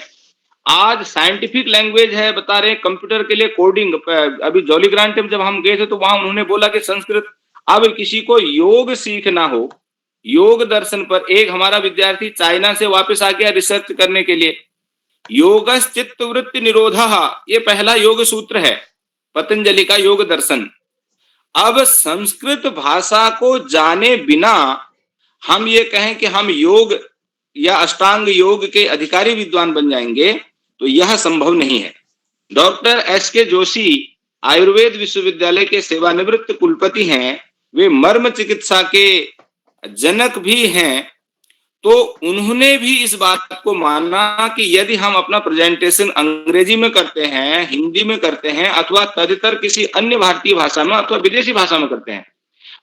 आज साइंटिफिक लैंग्वेज है, बता रहे हैं कंप्यूटर के लिए कोडिंग। अभी जॉली ग्रांट में जब हम गए थे तो वहां उन्होंने बोला कि संस्कृत, अब किसी को योग सीखना हो, योग दर्शन पर, एक हमारा विद्यार्थी चाइना से वापस आ गया रिसर्च करने के लिए, योगश्चित्त वृत्ति निरोधः, ये पहला योग सूत्र है पतंजलि का योग दर्शन। अब संस्कृत भाषा को जाने बिना हम ये कहें कि हम योग या अष्टांग योग के अधिकारी विद्वान बन जाएंगे, तो यह संभव नहीं है। Doctor S K. जोशी आयुर्वेद विश्वविद्यालय के सेवानिवृत्त कुलपति हैं, वे मर्म चिकित्सा के जनक भी हैं। तो उन्होंने भी इस बात को माना कि यदि हम अपना प्रेजेंटेशन अंग्रेजी में करते हैं, हिंदी में करते हैं, अथवा तदितर किसी अन्य भारतीय भाषा में अथवा विदेशी भाषा में करते हैं,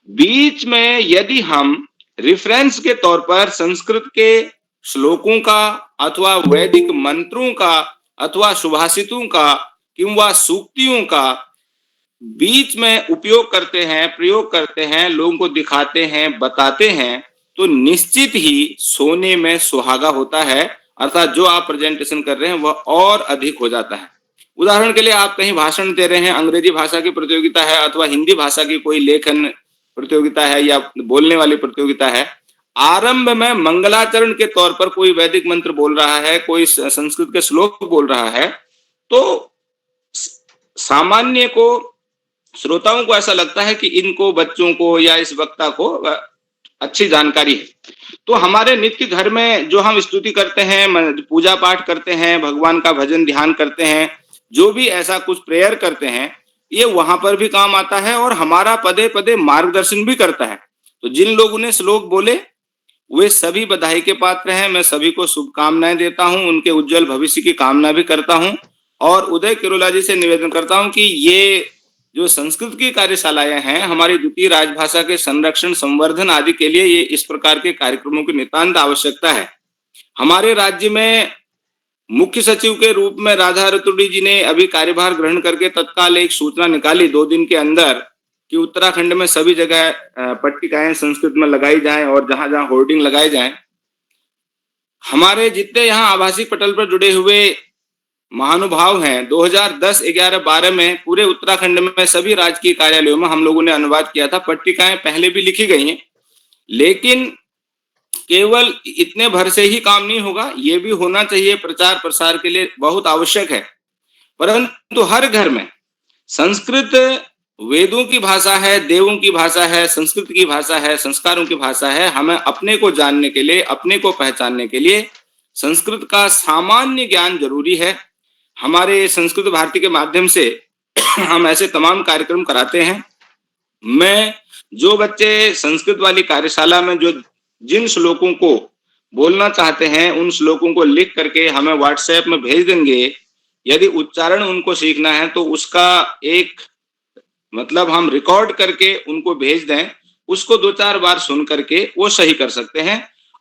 बीच में यदि हम रिफरेंस के तौर पर संस्कृत के श्लोकों का अथवा वैदिक मंत्रों का अथवा सुभाषितों का किंवा सूक्तियों का बीच में उपयोग करते हैं, प्रयोग करते हैं, लोगों को दिखाते हैं, बताते हैं, तो निश्चित ही सोने में सुहागा होता है। अर्थात जो आप प्रेजेंटेशन कर रहे हैं वह और अधिक हो जाता है। उदाहरण के लिए आप कहीं भाषण दे रहे हैं, अंग्रेजी भाषा की प्रतियोगिता है अथवा हिंदी भाषा की कोई लेखन प्रतियोगिता है या बोलने वाली प्रतियोगिता है, आरंभ में मंगलाचरण के तौर पर कोई वैदिक मंत्र बोल रहा है, कोई संस्कृत के श्लोक बोल रहा है, तो सामान्य को, श्रोताओं को ऐसा लगता है कि इनको, बच्चों को या इस वक्ता को अच्छी जानकारी है। तो हमारे नित्य घर में जो हम स्तुति करते हैं, पूजा पाठ करते हैं, भगवान का भजन ध्यान करते हैं, जो भी ऐसा कुछ प्रेयर करते हैं, ये वहां पर भी काम आता है और हमारा पदे पदे मार्गदर्शन भी करता है। तो जिन लोगों ने श्लोक बोले वे सभी बधाई के पात्र हैं। मैं सभी को शुभकामनाएं देता हूं, उनके उज्जवल भविष्य की कामना भी करता हूं और उदय किरोला जी से निवेदन करता हूं कि ये जो संस्कृत की कार्यशालाएं हैं, हमारी द्वितीय राजभाषा के संरक्षण, संवर्धन आदि के लिए ये इस प्रकार के कार्यक्रमों की नितांत आवश्यकता है। हमारे राज्य में मुख्य सचिव के रूप में राधा रतुड़ी जी ने अभी कार्यभार ग्रहण करके तत्काल एक सूचना निकाली 2 दिन के अंदर कि उत्तराखंड में सभी जगह पट्टिकाएं संस्कृत में लगाई जाएं और जहां जहां होर्डिंग लगाए जाएं। हमारे जितने यहाँ आभासी पटल पर जुड़े हुए महानुभाव हैं, 2010, 11, 12 में पूरे उत्तराखंड में सभी राजकीय कार्यालयों में हम लोगों ने अनुवाद किया था। पट्टिकाएं पहले भी लिखी गई हैं, लेकिन केवल इतने भर से ही काम नहीं होगा, ये भी होना चाहिए, प्रचार प्रसार के लिए बहुत आवश्यक है। परंतु हर घर में संस्कृत वेदों की भाषा है, देवों की भाषा है, संस्कृत की भाषा है, संस्कारों की भाषा है। हमें अपने को जानने के लिए, अपने को पहचानने के लिए संस्कृत का सामान्य ज्ञान जरूरी है। हमारे संस्कृत भारती के माध्यम से हम ऐसे तमाम कार्यक्रम कराते हैं। मैं जो बच्चे संस्कृत वाली कार्यशाला में जो जिन श्लोकों को बोलना चाहते हैं, उन श्लोकों को लिख करके हमें व्हाट्सएप में भेज देंगे। यदि उच्चारण उनको सीखना है तो उसका एक मतलब हम रिकॉर्ड करके उनको भेज दें, उसको 2-4 बार सुन करके वो सही कर सकते हैं।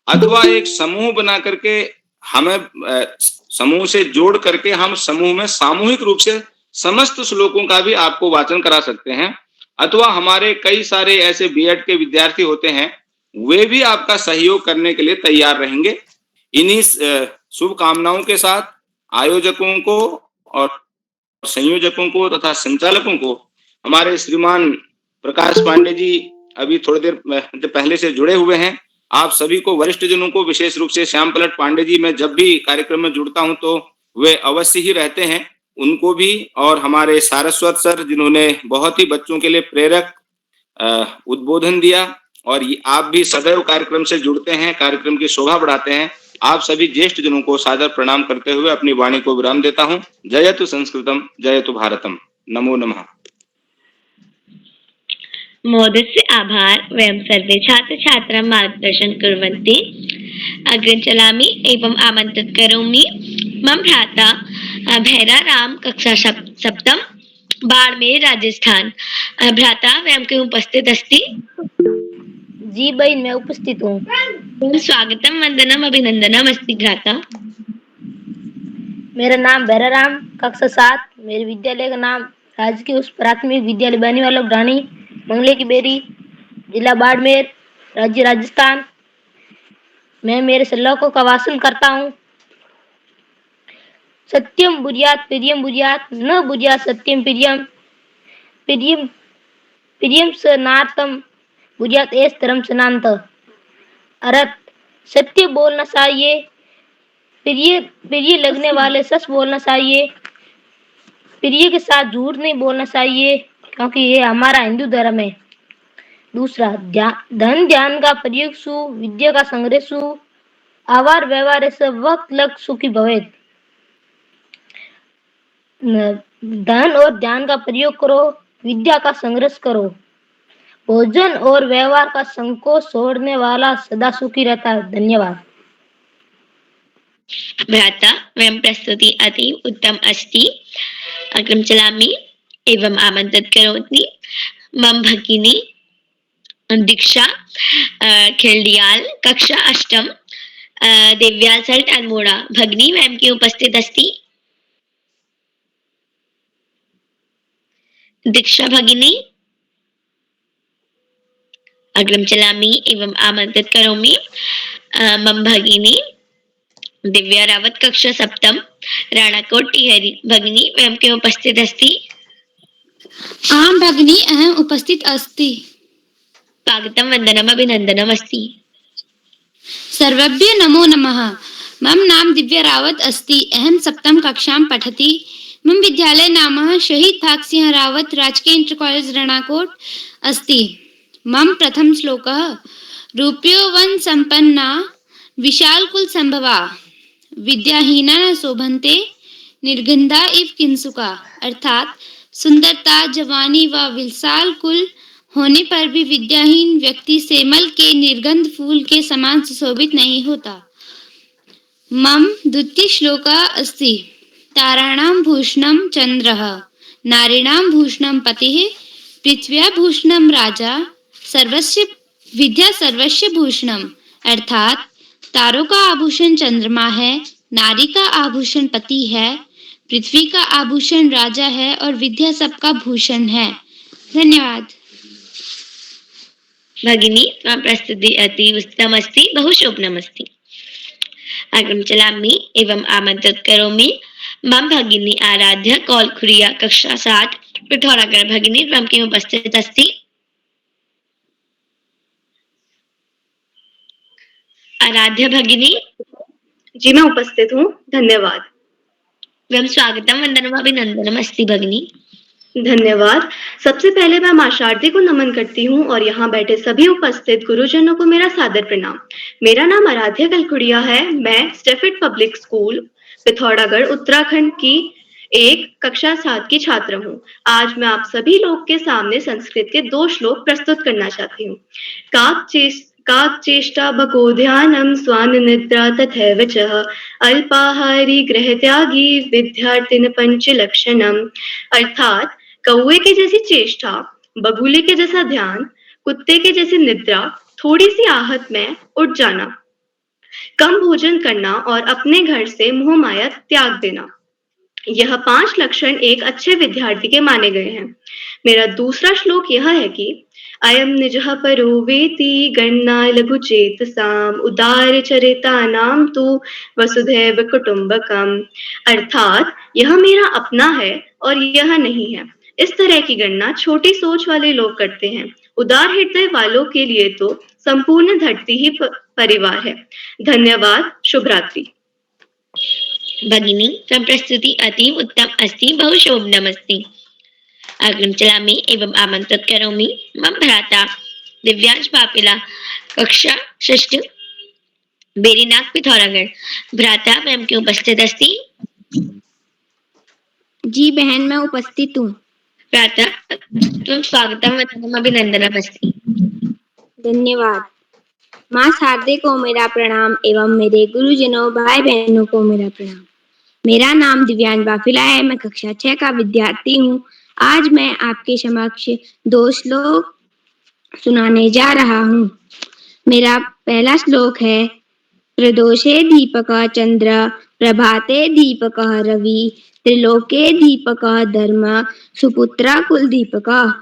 अथवा एक समूह बना करके हमें समूह से जोड़ करके हम समूह में सामूहिक रूप से समस्त श्लोकों का भी आपको वाचन करा सकते हैं। अथवा हमारे कई सारे ऐसे बीएड के विद्यार्थी होते हैं, वे भी आपका सहयोग करने के लिए तैयार रहेंगे। इन्हीं शुभकामनाओं के साथ आयोजकों को और संयोजकों को तथा संचालकों को हमारे श्रीमान प्रकाश पांडे जी अभी थोड़ी देर पहले से जुड़े हुए हैं। आप सभी को, वरिष्ठ जनों को, विशेष रूप से श्याम पलट पांडे जी, मैं जब भी कार्यक्रम में जुड़ता हूं तो वे अवश्य ही रहते हैं, उनको भी, और हमारे सारस्वत सर जिन्होंने बहुत ही बच्चों के लिए प्रेरक उद्बोधन दिया, और आप भी सदैव कार्यक्रम से जुड़ते हैं, कार्यक्रम की शोभा बढ़ाते हैं। आप सभी ज्येष्ठ जनों को सादर प्रणाम करते हुए अपनी वाणी को विराम देता हूं। जयतु संस्कृतम, जयतु भारतम। नमो नमः। महोदयस्य आभार। वयं सर्वे छात्र छात्राः मार्गदर्शनं कुर्वन्ति। अग्रे चलामि एवं आमन्त्रित करोमि मम भ्राता भैराराम, कक्षा 7, बाड़मेर, राजस्थान। भ्राता वयं क्यों उपस्थित अस्ति? जी बहन, मैं उपस्थित हूँ। स्वागतम, वंदनम, अभिनंदनम अस्ति भ्राता। मेरा नाम भैराराम, कक्षा 7। मेरे विद्यालय का नाम राजकीय उच्च प्राथमिक विद्यालय बनीवाला ढाणी, मंगले की बेरी, जिला बाड़मेर, राज्य राजस्थान। मैं मेरे श्लोकों का वाचन करता हूँ। सत्यम बुर्यात प्रियम बुर्यात, न बुर्यात सत्यम प्रियम, प्रियम प्रियम स नार्तम, बुर्यात एस धर्म सनांत। अर्थ: सत्य बोलना चाहिए, प्रिय प्रिय लगने वाले सच बोलना चाहिए, प्रिय के साथ झूठ नहीं बोलना चाहिए, क्योंकि ये हमारा हिंदू धर्म है। दूसरा, धन ध्यान का प्रयोग सु, विद्या का संग्रह सु, आवार व्यवहार से वक्त लग सुखी भवेत। धन और ध्यान का प्रयोग करो, विद्या का संग्रह करो। भोजन और व्यवहार का संकोच छोड़ने वाला सदा सुखी रहता है। धन्यवाद। भ्राता वयं प्रस्तुति अतीव उत्तम अस्ति। अग्रिम चलामि एवं आमन्त्रित करोमि मम भगिनी दीक्षा खेलडियाल, कक्षा 8, देव्याल सल्ट अल्मोड़ा। भगिनी वयं क्यों उपस्थित अस्ति? दीक्षा भगिनी। अग्रिम चलामि एवं आमन्त्रित करोमि मम भगिनी दिव्या रावत, कक्षा 7, राणाकोट टिहरी। भगिनी वयं क्यों उपस्थित अस्ति? आं भगिनी, अहम् उपस्थित अस्ति। स्वागतं वन्दनम् अभिनन्दनम् अस्ति। सर्वेभ्यो नमो नमः। मम नाम दिव्या रावत अस्ति। अहं सप्तम कक्षां पठति। मम विद्यालय नाम शहीद भाग सिंह रावत राजकीय इंटर कॉलेज रणाकोट अस्ति। मम प्रथम श्लोकः रूप्यो वन संपन्ना विशाल कुल संभवा विद्याहीना न शोभन्ते निर्गंधा इव किंसुका। अर्थात सुंदरता, जवानी व विशाल कुल होने पर भी विद्याहीन व्यक्ति सेमल के निर्गंध फूल के समान सुशोभित नहीं होता। मम द्वितीय श्लोकः अस्ति ताराणां भूषणं चंद्रः नारीणां भूषणं पतिः पृथ्व्या भूषणं राजा सर्वस्य विद्या सर्वस्य भूषणम। अर्थात तारों का आभूषण चंद्रमा है, नारी का आभूषण पति है, पृथ्वी का आभूषण राजा है और विद्या सबका भूषण है। धन्यवाद। भगिनी त्वं प्रस्तुति अति उत्तमस्ति, बहु शोभनमस्ति। अग्रिमं चलामि एवं आमन्त्रित करोमि मम भगिनी आराध्य कौलखुरिया कक्षा 7 पिथौरागढ़। भगिनी त्वं किम् उपस्थित अस्ति? आराध्य भगिनी। जी मैं उपस्थित हूँ, धन्यवाद। त्वं स्वागतं वन्दनम् अभिनन्दनम् अस्ति भगिनी। धन्यवाद। सबसे पहले मैं मां शारदे को नमन करती हूँ और यहाँ बैठे सभी उपस्थित गुरुजनों को मेरा सादर प्रणाम। मेरा नाम आराध्या कलखुड़िया है। मैं Stafford public school Pithoragarh Uttarakhand की एक कक्षा 7 की छात्र हूँ। आज मैं आप सभी लोग के सामने संस्कृत के 2 श्लोक प्रस्तुत करना चाहती हूँ। काक चेष्टा भगोध्यानम स्वान निद्रा तथैव च अल्पाहारी गृह त्यागी विद्यार्थिन पंच लक्षणम। अर्थात कौवे के जैसी चेष्टा, बगुले के जैसा ध्यान, कुत्ते के जैसी निद्रा, थोड़ी सी आहत में उठ जाना, कम भोजन करना और अपने घर से मोह माया त्याग देना, यह 5 लक्षण एक अच्छे विद्यार्थी के माने गए हैं। मेरा दूसरा श्लोक यह है कि अयम निजः परो वेति गणना लघु चेतसाम उदार चरितानाम तु वसुधैव कुटुंबकम। अर्थात यह मेरा अपना है और यह नहीं है। इस तरह की गणना छोटी सोच वाले लोग करते हैं। उदार हृदय वालों के लिए तो संपूर्ण धरती ही परिवार है। धन्यवाद। शुभ रात्रि। भगिनी त्वं प्रस्तुति अतीव उत्तम अस्ति, बहु शोभनमस्ति। अग्रिमं चलामि एवं आमन्त्रित करोमि मम भ्राता दिव्यांश पापिला कक्षा 6 बेरीनाग पिथौरागढ़। भ्राता वयं क्यों उपस्थित अस्ति? जी बहन मैं उपस्थित हूँ। भ्राता त्वं स्वागतं वन्दनम् अभिनन्दनम् अस्ति। धन्यवाद। माँ शारदे को मेरा प्रणाम एवं मेरे गुरुजनों भाई बहनों को मेरा प्रणाम। मेरा नाम दिव्यांश बाफिला है। मैं कक्षा 6 का विद्यार्थी हूँ। आज मैं आपके समक्ष 2 श्लोक सुनाने जा रहा हूँ। मेरा पहला श्लोक है प्रदोषे दीपकः चंद्र प्रभाते दीपकः रवि त्रिलोके दीपकः धर्म सुपुत्र कुल दीपकः।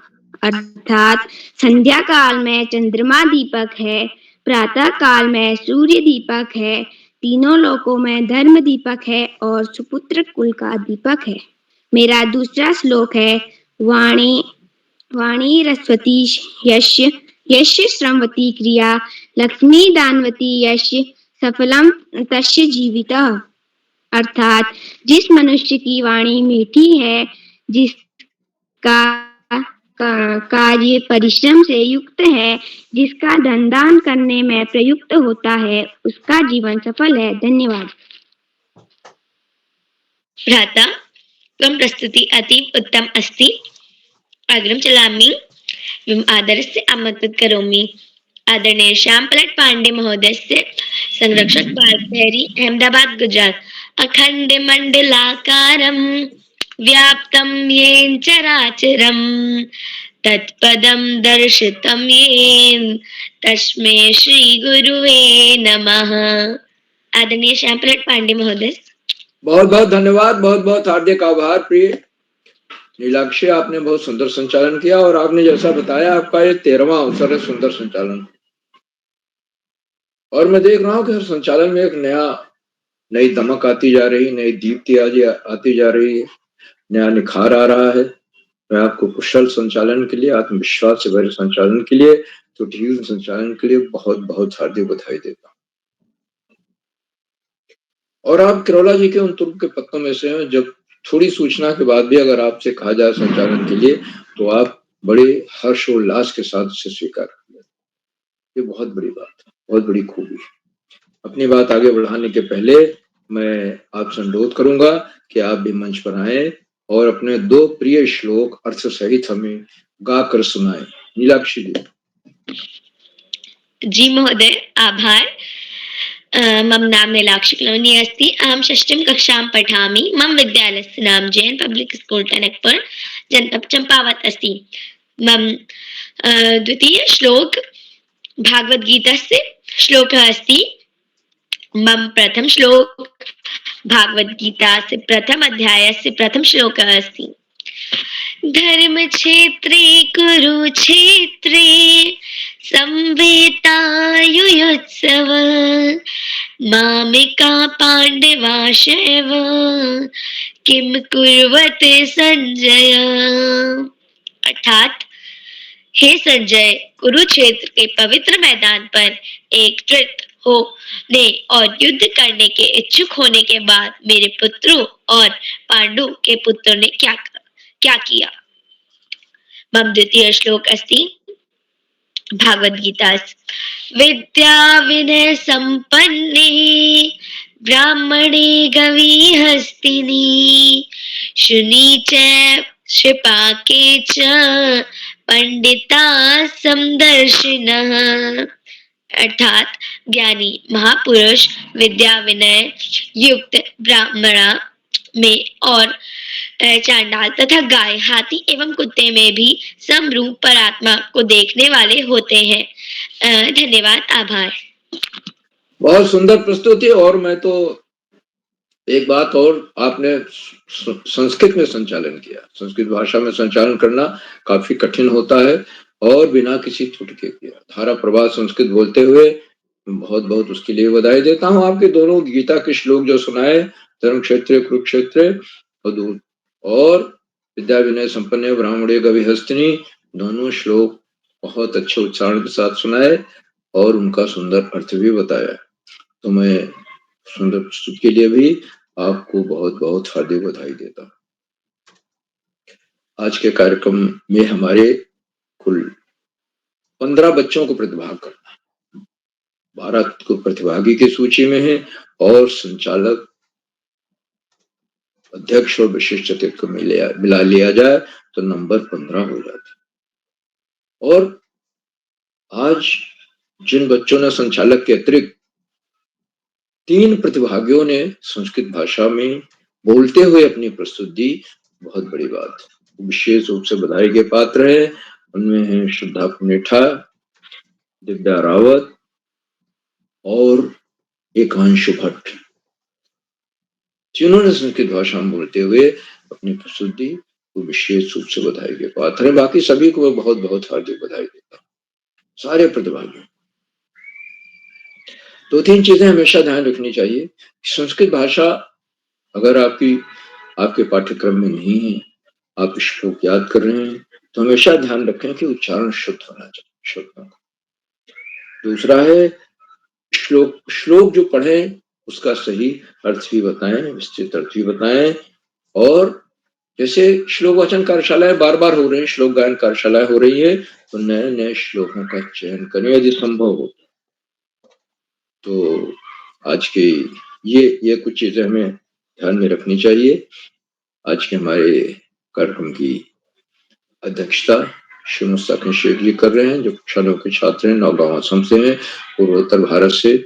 अर्थात संध्या काल में चंद्रमा दीपक है, प्रातः काल में सूर्य दीपक है, तीनों लोकों में धर्म दीपक है और सुपुत्र कुल का दीपक है। मेरा दूसरा श्लोक है वाणी रस्वती यस्य यस्य श्रमवती क्रिया लक्ष्मी दानवती यस्य सफलम तस्य जीवितः। अर्थात जिस मनुष्य की वाणी मीठी है, जिसका कार्य परिश्रम से युक्त है, जिसका धन दान करने में प्रयुक्त होता है, उसका जीवन सफल है। धन्यवाद। भ्राता त्वं प्रस्तुति अतीव उत्तम अस्ति। अग्रिमं चलामि एवं आदरस्य आमन्त्रित करोमि आदरणीय श्याम पलट पांडे महोदयस्य संरक्षक बालभैरी अहमदाबाद गुजरात। अखंड मंडलाकारं व्याप्तं येन चराचरं तत्पदं दर्शितं येन तस्मै श्री गुरुवे नमः। आदरणीय श्याम पलट पांडे महोदय। बहुत बहुत धन्यवाद, बहुत बहुत हार्दिक आभार। प्रिय नीलाक्षी, आपने बहुत सुंदर संचालन किया और आपने जैसा बताया आपका ये 13वां अवसर है सुंदर संचालन। और मैं देख रहा हूँ कि हर संचालन में एक नई दमक आती जा रही, नई दीप्ति आती जा रही है, नया निखार आ रहा है। मैं आपको कुशल संचालन के लिए, आत्मविश्वास से भरे संचालन के लिए तो ठीक संचालन के लिए बहुत बहुत हार्दिक बधाई देता हूँ। और आप केरोला जी के उन तुर्क के पत्तों में से हैं, जब थोड़ी सूचना के बाद भी अगर आपसे कहा जाए संचालन के लिए, तो आप बड़े हर्षोल्लास के साथ उसे स्वीकार कर लेते। ये बहुत बड़ी बात है, बहुत बड़ी खूबी है। अपनी बात आगे बढ़ाने के पहले मैं आपसे अनुरोध करूंगा कि आप भी मंच पर आए और अपने 2 प्रिय श्लोक अर्थ सहित हमें गाकर सुनाएं। नीलाक्षी जी। जी महोदय, आभार। मम नाम नीलाक्षी कलोनी अस्ति। अहं षष्ठीं कक्षां पठामि। मम विद्यालयस्य नाम जैन पब्लिक स्कूल टनकपुर, जनपद चंपावत अस्ति। मम द्वितीय श्लोक भागवत गीतस्य श्लोकः अस्ति। मम प्रथम श्लोक भागवत गीतास्य प्रथम अध्यायस्य प्रथम श्लोकः अस्ति। धर्म क्षेत्रे कुरुक्षेत्रे संवेतायुयुत्सव मामिका पांडवाशैव किम कुर्वते संजय। अर्थात, हे संजय, कुरुक्षेत्र के पवित्र मैदान पर एकत्रित होने और युद्ध करने के इच्छुक होने के बाद मेरे पुत्रों और पांडु के पुत्रों ने क्या किया। मम द्वितीय श्लोक अस्ति भागवत गीता। विद्या विनय संपन्ने ब्राह्मणे गवी हस्तिनी शुनी च क्षिपाके च पंडिता समदर्शिनः। अर्थात, ज्ञानी महापुरुष विद्या विनय युक्त ब्राह्मणा में और चांडाल तथा गाय, हाथी एवं कुत्ते में भी समरूप परात्मा को देखने वाले होते हैं। धन्यवाद, आभार। बहुत सुंदर प्रस्तुति। और मैं तो एक बात और, आपने संस्कृत में संचालन किया। संस्कृत भाषा में संचालन करना काफी कठिन होता है और बिना किसी त्रुटि के किया। धारा प्रवाह संस्कृत बोलते हुए बहुत बहुत उसके लिए बधाई देता हूँ। आपके दोनों गीता के श्लोक जो सुनाए, धर्म क्षेत्र कुरुक्षेत्र और विद्या विनय संपन्न ब्राह्मणे गवी हस्तिनी, दोनों श्लोक बहुत अच्छे उच्चारण के साथ सुनाए और उनका सुंदर अर्थ भी बताया। तो मैं सुंदर प्रस्तुति के लिए भी आपको बहुत बहुत हार्दिक बधाई देता हूँ। आज के कार्यक्रम में हमारे कुल 15 बच्चों को प्रतिभाग करना है। 12 को प्रतिभागी की सूची में है और संचालक, अध्यक्ष और विशिष्ट अतिथि को मिला लिया जाए तो नंबर 15 हो जाता है। और आज जिन बच्चों ने संचालक के अतिरिक्त 3 प्रतिभागियों ने संस्कृत भाषा में बोलते हुए अपनी प्रस्तुति दी, बहुत बड़ी बात, विशेष रूप से बधाई के पात्र है। उनमें हैं श्रद्धा पुनेठा, दिव्या रावत और एकांशु भट्ट, जिन्होंने संस्कृत भाषा में बोलते हुए अपनी प्रस्तुति को विशेष रूप से बधाई के पात्र है। बाकी सभी को बहुत बहुत हार्दिक बधाई देता हूँ, सारे प्रतिभागियों। 2-3 चीजें हमेशा ध्यान रखनी चाहिए। संस्कृत भाषा अगर आपके पाठ्यक्रम में नहीं है, आप श्लोक याद कर रहे हैं, तो हमेशा ध्यान रखें कि उच्चारण शुद्ध होना चाहिए, शुद्ध। दूसरा है, श्लोक जो पढ़े उसका सही अर्थ भी बताएं, विस्तृत अर्थ भी बताएं। और जैसे श्लोक वाचन कार्यशालाएं बार बार हो रही है, श्लोक गायन कार्यशालाएं हो रही है, तो नए नए श्लोकों का चयन करें यदि संभव हो। तो आज के ये कुछ चीजें हमें ध्यान में रखनी चाहिए। आज के हमारे कार्यक्रम की अध्यक्षता श्रीमती साकिन शेख जी कर रहे हैं, जो कक्षा 9 के छात्र हैं, नौगांव असम से हैं, पूर्वोत्तर भारत से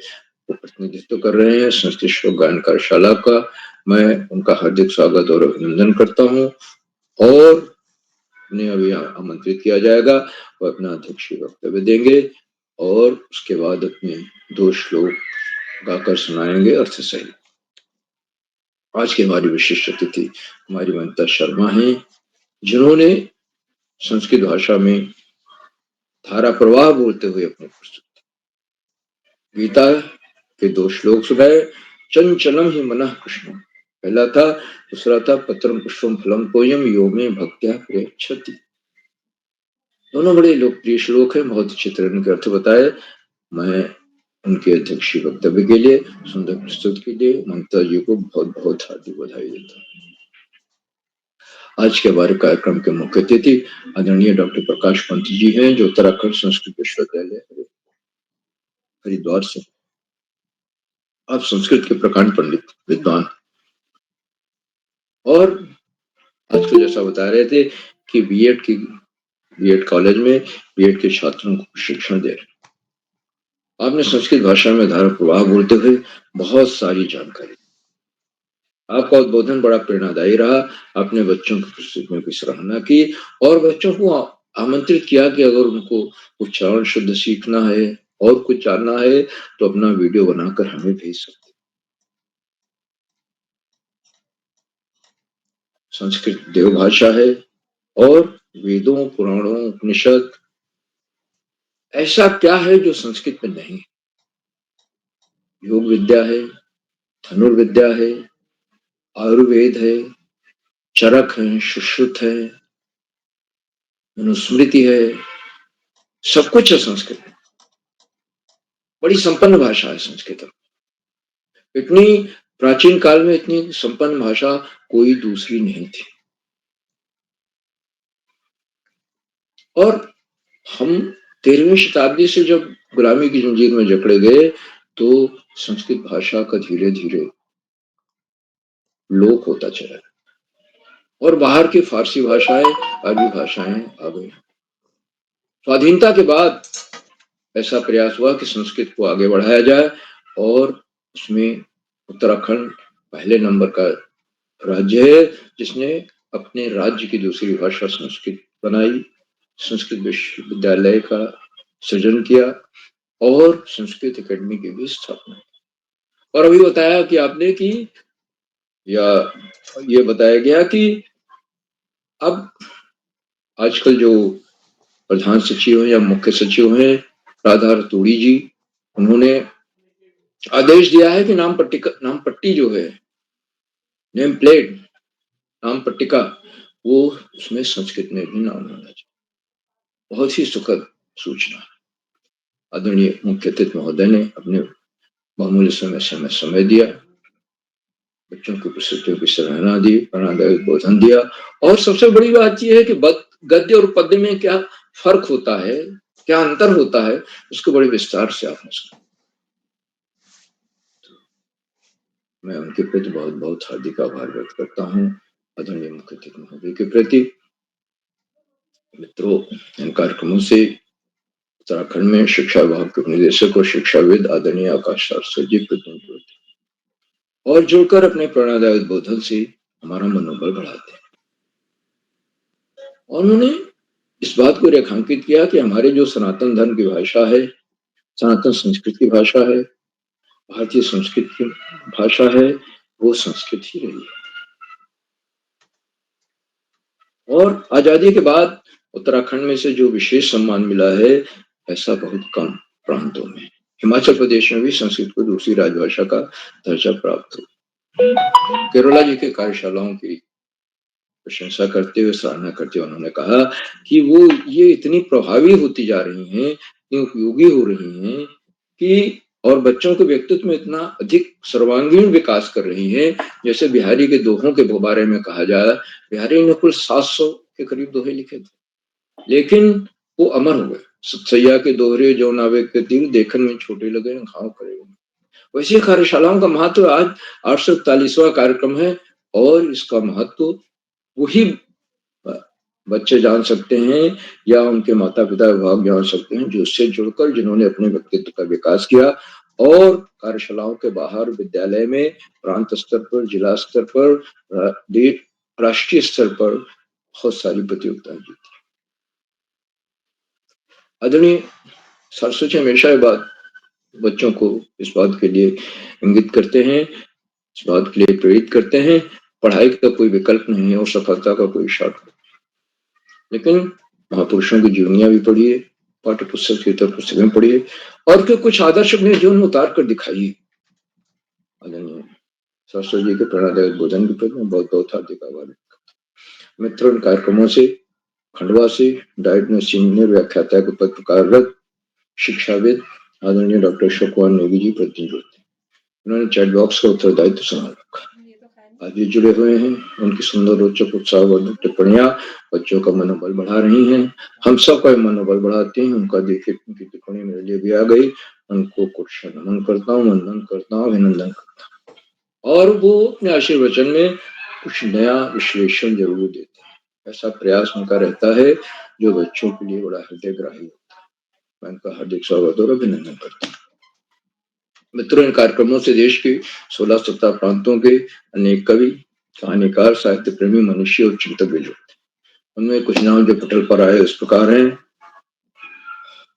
प्रतिनिधित्व कर रहे हैं संस्कृत श्लोक गायन कार्यशाला का। मैं उनका हार्दिक स्वागत और अभिनंदन करता हूँ। और उन्हें अभी आमंत्रित किया जाएगा, वो अपना अध्यक्षीय वक्तव्य देंगे और उसके बाद अपने 2 श्लोक गाकर सुनाएंगे अर्थ सहित। आज की हमारी विशिष्ट अतिथि हमारी ममता शर्मा हैं, जिन्होंने संस्कृत भाषा में धारा प्रवाह बोलते हुए अपनी प्रस्तुति गीता के 2 श्लोक सुनाए। चंचलम ही मनः कृष्ण पहला था, दूसरा था पत्रम पुष्पम फलम तोयम यो मे भक्त्या प्रयच्छति। दोनों बड़े लोकप्रिय श्लोक हैं, बहुत अच्छी तरह उनके अर्थ बताए। मैं उनके अध्यक्षीय वक्तव्य के लिए, सुंदर प्रस्तुत के लिए ममता जी को बहुत बहुत हार्दिक बधाई देता हूँ। आज के हमारे कार्यक्रम के मुख्य अतिथि आदरणीय डॉक्टर प्रकाश पंत जी हैं, जो उत्तराखंड संस्कृत विश्वविद्यालय हरिद्वार से। आप संस्कृत के प्रकांड पंडित, विद्वान, और आज तो जैसा बता रहे थे कि बीएड कॉलेज में बीएड के छात्रों को शिक्षण दे रहे। आपने संस्कृत भाषा में धारा प्रवाह बोलते हुए बहुत सारी जानकारी। आपका उद्बोधन बड़ा प्रेरणादायी रहा। आपने बच्चों की पुस्तकों की सराहना की और बच्चों को आमंत्रित किया कि अगर उनको उच्चारण शुद्ध सीखना है और कुछ जानना है तो अपना वीडियो बनाकर हमें भेज सकते। संस्कृत देवभाषा है और वेदों, पुराणों, उपनिषद ऐसा क्या है जो संस्कृत में नहीं? योग विद्या है, धनुर्विद्या है, आयुर्वेद है, चरक है, सुश्रुत है, मनुस्मृति है, सब कुछ है संस्कृत में। बड़ी संपन्न भाषा है संस्कृत। इतनी प्राचीन काल में इतनी संपन्न भाषा कोई दूसरी नहीं थी। और हम 13वीं शताब्दी से जब गुलामी की जंजीर में जकड़े गए तो संस्कृत भाषा का धीरे धीरे लोप होता चला और बाहर की फारसी भाषाएं, अरबी भाषाएं आ गई। स्वाधीनता के बाद ऐसा प्रयास हुआ कि संस्कृत को आगे बढ़ाया जाए और उसमें उत्तराखंड पहले नंबर का राज्य है जिसने अपने राज्य की दूसरी भाषा संस्कृत बनाई, संस्कृत विश्वविद्यालय का सृजन किया और संस्कृत एकेडमी की भी स्थापना। और अभी बताया कि आपने कि या ये बताया गया कि अब आजकल जो प्रधान सचिव हैं या मुख्य सचिव हैं राधा रतूड़ी जी, उन्होंने आदेश दिया है कि नाम पट्टी जो है, नेम प्लेट, नाम पट्टिका, वो उसमें संस्कृत में भी नाम होना चाहिए। बहुत ही सुखद सूचना। आदरणीय मुख्य अतिथि महोदय ने अपने बहुमूल्य समय दिया, बच्चों की प्रस्तुतियों की सराहना दी, प्रेरणादायक उद्बोधन दिया और सबसे बड़ी बात यह है कि गद्य और पद्य में क्या फर्क होता है, क्या अंतर होता है, उसको बड़े विस्तार से आपने सुना। मैं उनके प्रति बहुत बहुत हार्दिक आभार व्यक्त करता हूँ। आदरणीय मुख्य अतिथि महोदय के प्रति। मित्रों, इन कार्यक्रमों से उत्तराखंड में शिक्षा विभाग के निदेशक और शिक्षाविद आदरणीय आकाश शास्त्री जी प्रतिनिधि और जुड़कर अपने प्रेरणादायक उद्बोधन से हमारा मनोबल बढ़ाते हैं। और उन्होंने इस बात को रेखांकित किया कि हमारे जो सनातन धर्म की भाषा है, सनातन संस्कृत की भाषा है, भारतीय संस्कृत की भाषा है, वो संस्कृत ही रही है। और आजादी के बाद उत्तराखंड में से जो विशेष सम्मान मिला है, ऐसा बहुत कम प्रांतों में। हिमाचल प्रदेश में भी संस्कृत को दूसरी राजभाषा का दर्जा प्राप्त हुआ। केरला जी के कार्यशालाओं की प्रशंसा करते हुए, सराहना करते हुए उन्होंने कहा कि वो ये इतनी प्रभावी होती जा रही हैं, इतनी उपयोगी हो रही हैं कि और बच्चों के व्यक्तित्व में इतना अधिक सर्वांगीण विकास कर रही हैं। जैसे बिहारी के दोहों के बारे में कहा जाए, बिहारी ने कुल 700 के करीब दोहे लिखे थे, लेकिन वो अमर हो गए। सतसैया के दोहरे जो नावे के तीर देखन में छोटे लगे घाव करे। वैसे कार्यशालाओं का महत्व आज 841वां कार्यक्रम है और इसका महत्व वही बच्चे जान सकते हैं या उनके माता पिता विभाग जान सकते हैं जो उससे जुड़कर जिन्होंने अपने व्यक्तित्व का विकास किया और कार्यशालाओं के बाहर विद्यालय में प्रांत स्तर पर, जिला स्तर पर, राष्ट्रीय स्तर पर बहुत सारी प्रतियोगिताएं जीती। आदरणीय सरस्वती हमेशा ये बात बच्चों को इस बात के लिए इंगित करते हैं, इस बात के लिए प्रेरित करते हैं, पढ़ाई का कोई विकल्प नहीं है और सफलता का कोई शॉर्टकट। लेकिन महापुरुषों की जीवनियां भी पढ़िए, पाठ्य पुस्तक की तरह पुस्तकें पढ़िए और के कुछ आदर्श अपने जीवन में उतार कर दिखाइए। आदरणीय सरस्वती जी के प्रेरणादायक बोधन के प्रति बहुत बहुत हार्दिक आभार। मित्रों, इन कार्यक्रमों से खंडवा से डाइट में सीनियर व्याख्याता के पद पर कार्यरत शिक्षाविद आदरणीय डॉक्टर अशोक नेगी जी प्रतिदिन जुड़ते हैं। उन्होंने चैट बॉक्स का उत्तरदायित्व संभाल रखा। आज भी जुड़े हुए हैं। उनकी सुंदर रोचक उत्साहवर्धक टिप्पणियां बच्चों का मनोबल बढ़ा रही हैं। हम सबका मनोबल बढ़ाते हैं। उनका देखिए उनकी टिप्पणी मेरे लिए भी आ गई। उनको कुछ नमन करता हूँ, वंदन करता हूँ, अभिनंदन करता हूँ। और वो अपने आशीर्वचन में कुछ नया विश्लेषण जरूर देते हैं। ऐसा प्रयास उनका रहता है जो बच्चों के लिए बड़ा हृदयग्राही होता है। मैं उनका हार्दिक स्वागत और अभिनंदन करता हूँ। मित्रों, इन कार्यक्रमों से देश के 16-17 प्रांतों के अनेक कवि, कहानीकार, साहित्य प्रेमी, मनुष्य और चिंतक भी जुड़ते हैं। उनमें कुछ नाम जो पटल पर आए उस प्रकार हैं।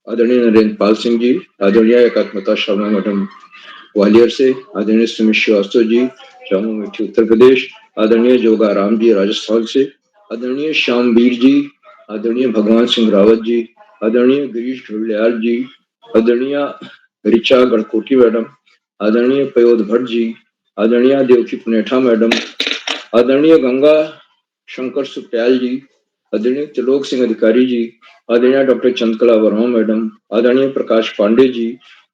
आदरणीय नरेंद्र पाल सिंह जी, आदरणीय एकात्मता शर्मा मैडम ग्वालियर से, आदरणीय सुमित श्रीवास्तव जी जम्मू मिठी उत्तर प्रदेश, आदरणीय जोगाराम जी राजस्थान से, आदरणीय श्यामवीर जी, आदरणीय भगवान सिंह रावत जी, आदरणीय गिरीश ढुलियाल जी, आदरणीय ऋचा गढ़कोटी मैडम, आदरणीय पयोध भट्ट जी, आदरणीय देवकी पुनेठा मैडम, आदरणीय गंगा शंकर सुप्याल जी, आदरणीय त्रिलोक सिंह अधिकारी जी, आदरणीय डॉक्टर चंद्रकला वर्मा मैडम, आदरणीय प्रकाश पांडे जी,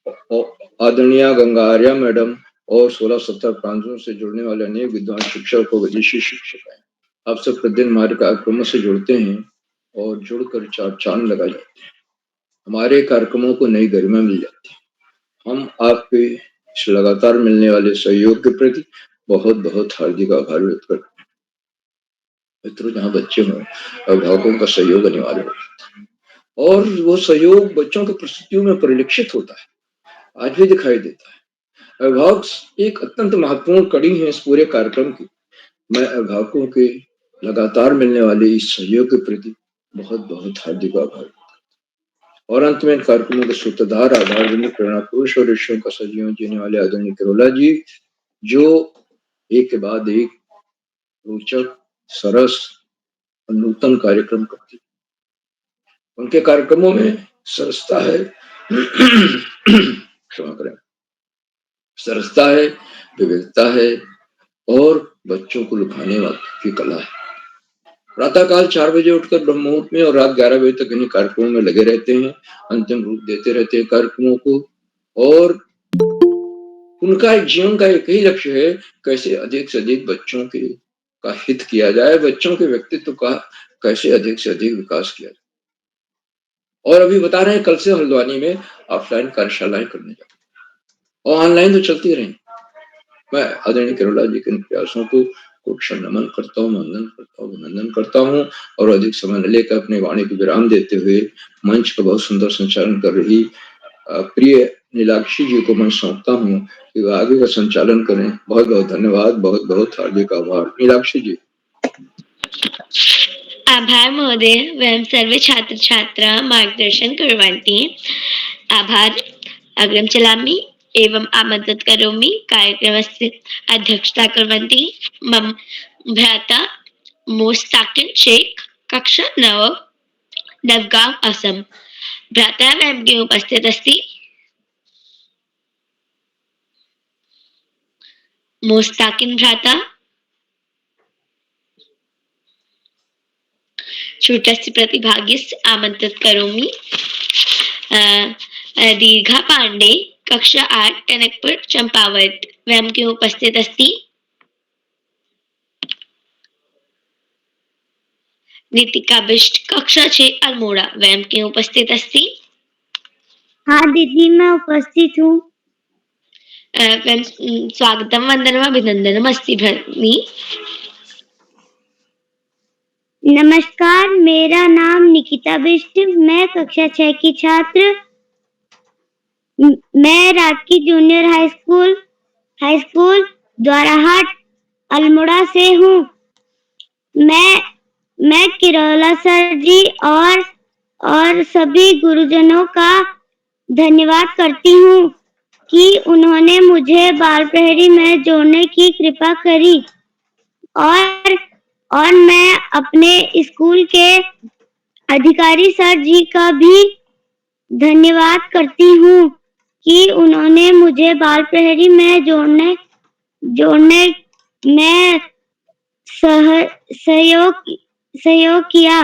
आदरणीय गंगा आर्या मैडम और 16-17 प्रांतों से जुड़ने वाले अनेक विद्वान शिक्षक और विदेशी शिक्षक हैं। आप सब प्रतिदिन हमारे कार्यक्रमों से जुड़ते हैं और जुड़कर चार चांद लगा जाते हैं। हमारे कार्यक्रमों को नई गरिमा मिल जाती है। हम आपके इस लगातार मिलने वाले सहयोग के प्रति बहुत बहुत हार्दिक आभार व्यक्त करते हैं। मित्रों, जहाँ बच्चे हों, अभिभावकों का सहयोग अनिवार्य होता है और वो सहयोग बच्चों की परिस्थितियों में परिलक्षित होता है, आज भी दिखाई देता है। अभिभावक एक अत्यंत महत्वपूर्ण कड़ी है इस पूरे कार्यक्रम की। मैं अभिभावकों के लगातार मिलने वाले इस सहयोग के प्रति बहुत बहुत हार्दिक आभार। और अंत में कार्यक्रमों के सूत्रधार, आधार, प्रेरणा पुरुष और ऋषियों का सजीवन जीने वाले आदरणीय करोला जी, जो एक के बाद एक रोचक, सरस और नूतन कार्यक्रम करती। उनके कार्यक्रमों में सरसता है क्षमा करें, सरसता है, विविधता है और बच्चों को लुभाने की कला है। प्रातःकाल 4 बजे उठकर ब्रह्म मुहूर्त में और रात 11 बजे तक इन्हीं कार्यक्रमों में लगे रहते हैं, अंतिम रूप देते रहते हैं कार्यक्रमों को। और उनका जीवन का एक ही लक्ष्य है, कैसे अधिक से अधिक बच्चों के का हित किया जाए, बच्चों के व्यक्तित्व का कैसे अधिक से अधिक विकास किया जाए। और अभी बता रहे हैं, कल से हल्द्वानी में ऑफलाइन कार्यशालाएं करने जा रहे हैं और ऑनलाइन तो चलती रही। मैं आदरणीय करोला जी के इन प्रयासों को क्षण नमन करता हूँ, वंदन करता हूँ, अभिनंदन करता हूँ और अधिक समय न लेकर अपने वाणी को विराम देते हुए मंच का बहुत सुंदर संचालन कर रही प्रिय नीलाक्षी जी को मैं सौंपता हूँ कि वह आगे का संचालन करें। बहुत बहुत धन्यवाद, बहुत बहुत हार्दिक आभार। नीलाक्षी जी। आभार महोदय, वयं सर्वे छात्र छात्रा मार्गदर्शन कुर्वन्ति। आभार। अग्रिम चलामि एवं आमन्त्रित करोमि कार्यक्रमस्य अध्यक्षता कुर्वन्ति मम भ्राता मोस्ताकिन शेख, कक्षा 9, नवगांव, असम। भ्राता वयं उपस्थित अस्ति। मोस्ताकिन भ्राता छूटस्य प्रतिभागिस्य आमन्त्रित करोमि। दीर्घा पांडे, कक्षा 8, टनकपुर, चंपावत, वयं के उपस्थित अस्ति। नितिका बिष्ट, कक्षा 6, अल्मोड़ा, वयं के उपस्थित अस्ति। हाँ दीदी, मैं उपस्थित हूँ। स्वागतम, वंदनम, अभिनंदनम अस्ति भगिनी। नमस्कार, मेरा नाम निकिता बिष्ट, मैं कक्षा 6 की छात्र, मैं राजकीय junior high school Dwarahat Almora से हूँ। मैं किरोला सर जी और सभी गुरुजनों का धन्यवाद करती हूँ कि उन्होंने मुझे बाल प्रहरी में जोड़ने की कृपा करी और मैं अपने स्कूल के अधिकारी सर जी का भी धन्यवाद करती हूँ कि उन्होंने मुझे बाल प्रहरी में जोड़ने में सहयोग किया।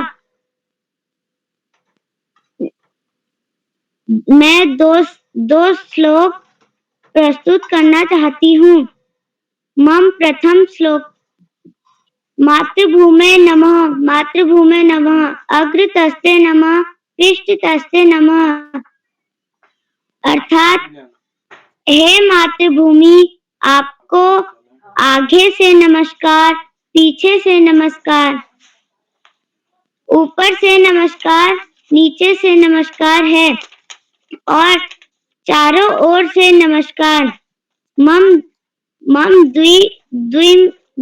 मैं दो श्लोक प्रस्तुत करना चाहती हूँ। मम प्रथम श्लोक। मातृभूमे नमः, अग्रतस्ते नमः, पृष्ठतस्ते नमः। अर्थात हे मातृभूमि, आपको आगे से नमस्कार, पीछे से नमस्कार, ऊपर से नमस्कार, नीचे से नमस्कार है और चारों ओर से नमस्कार। मम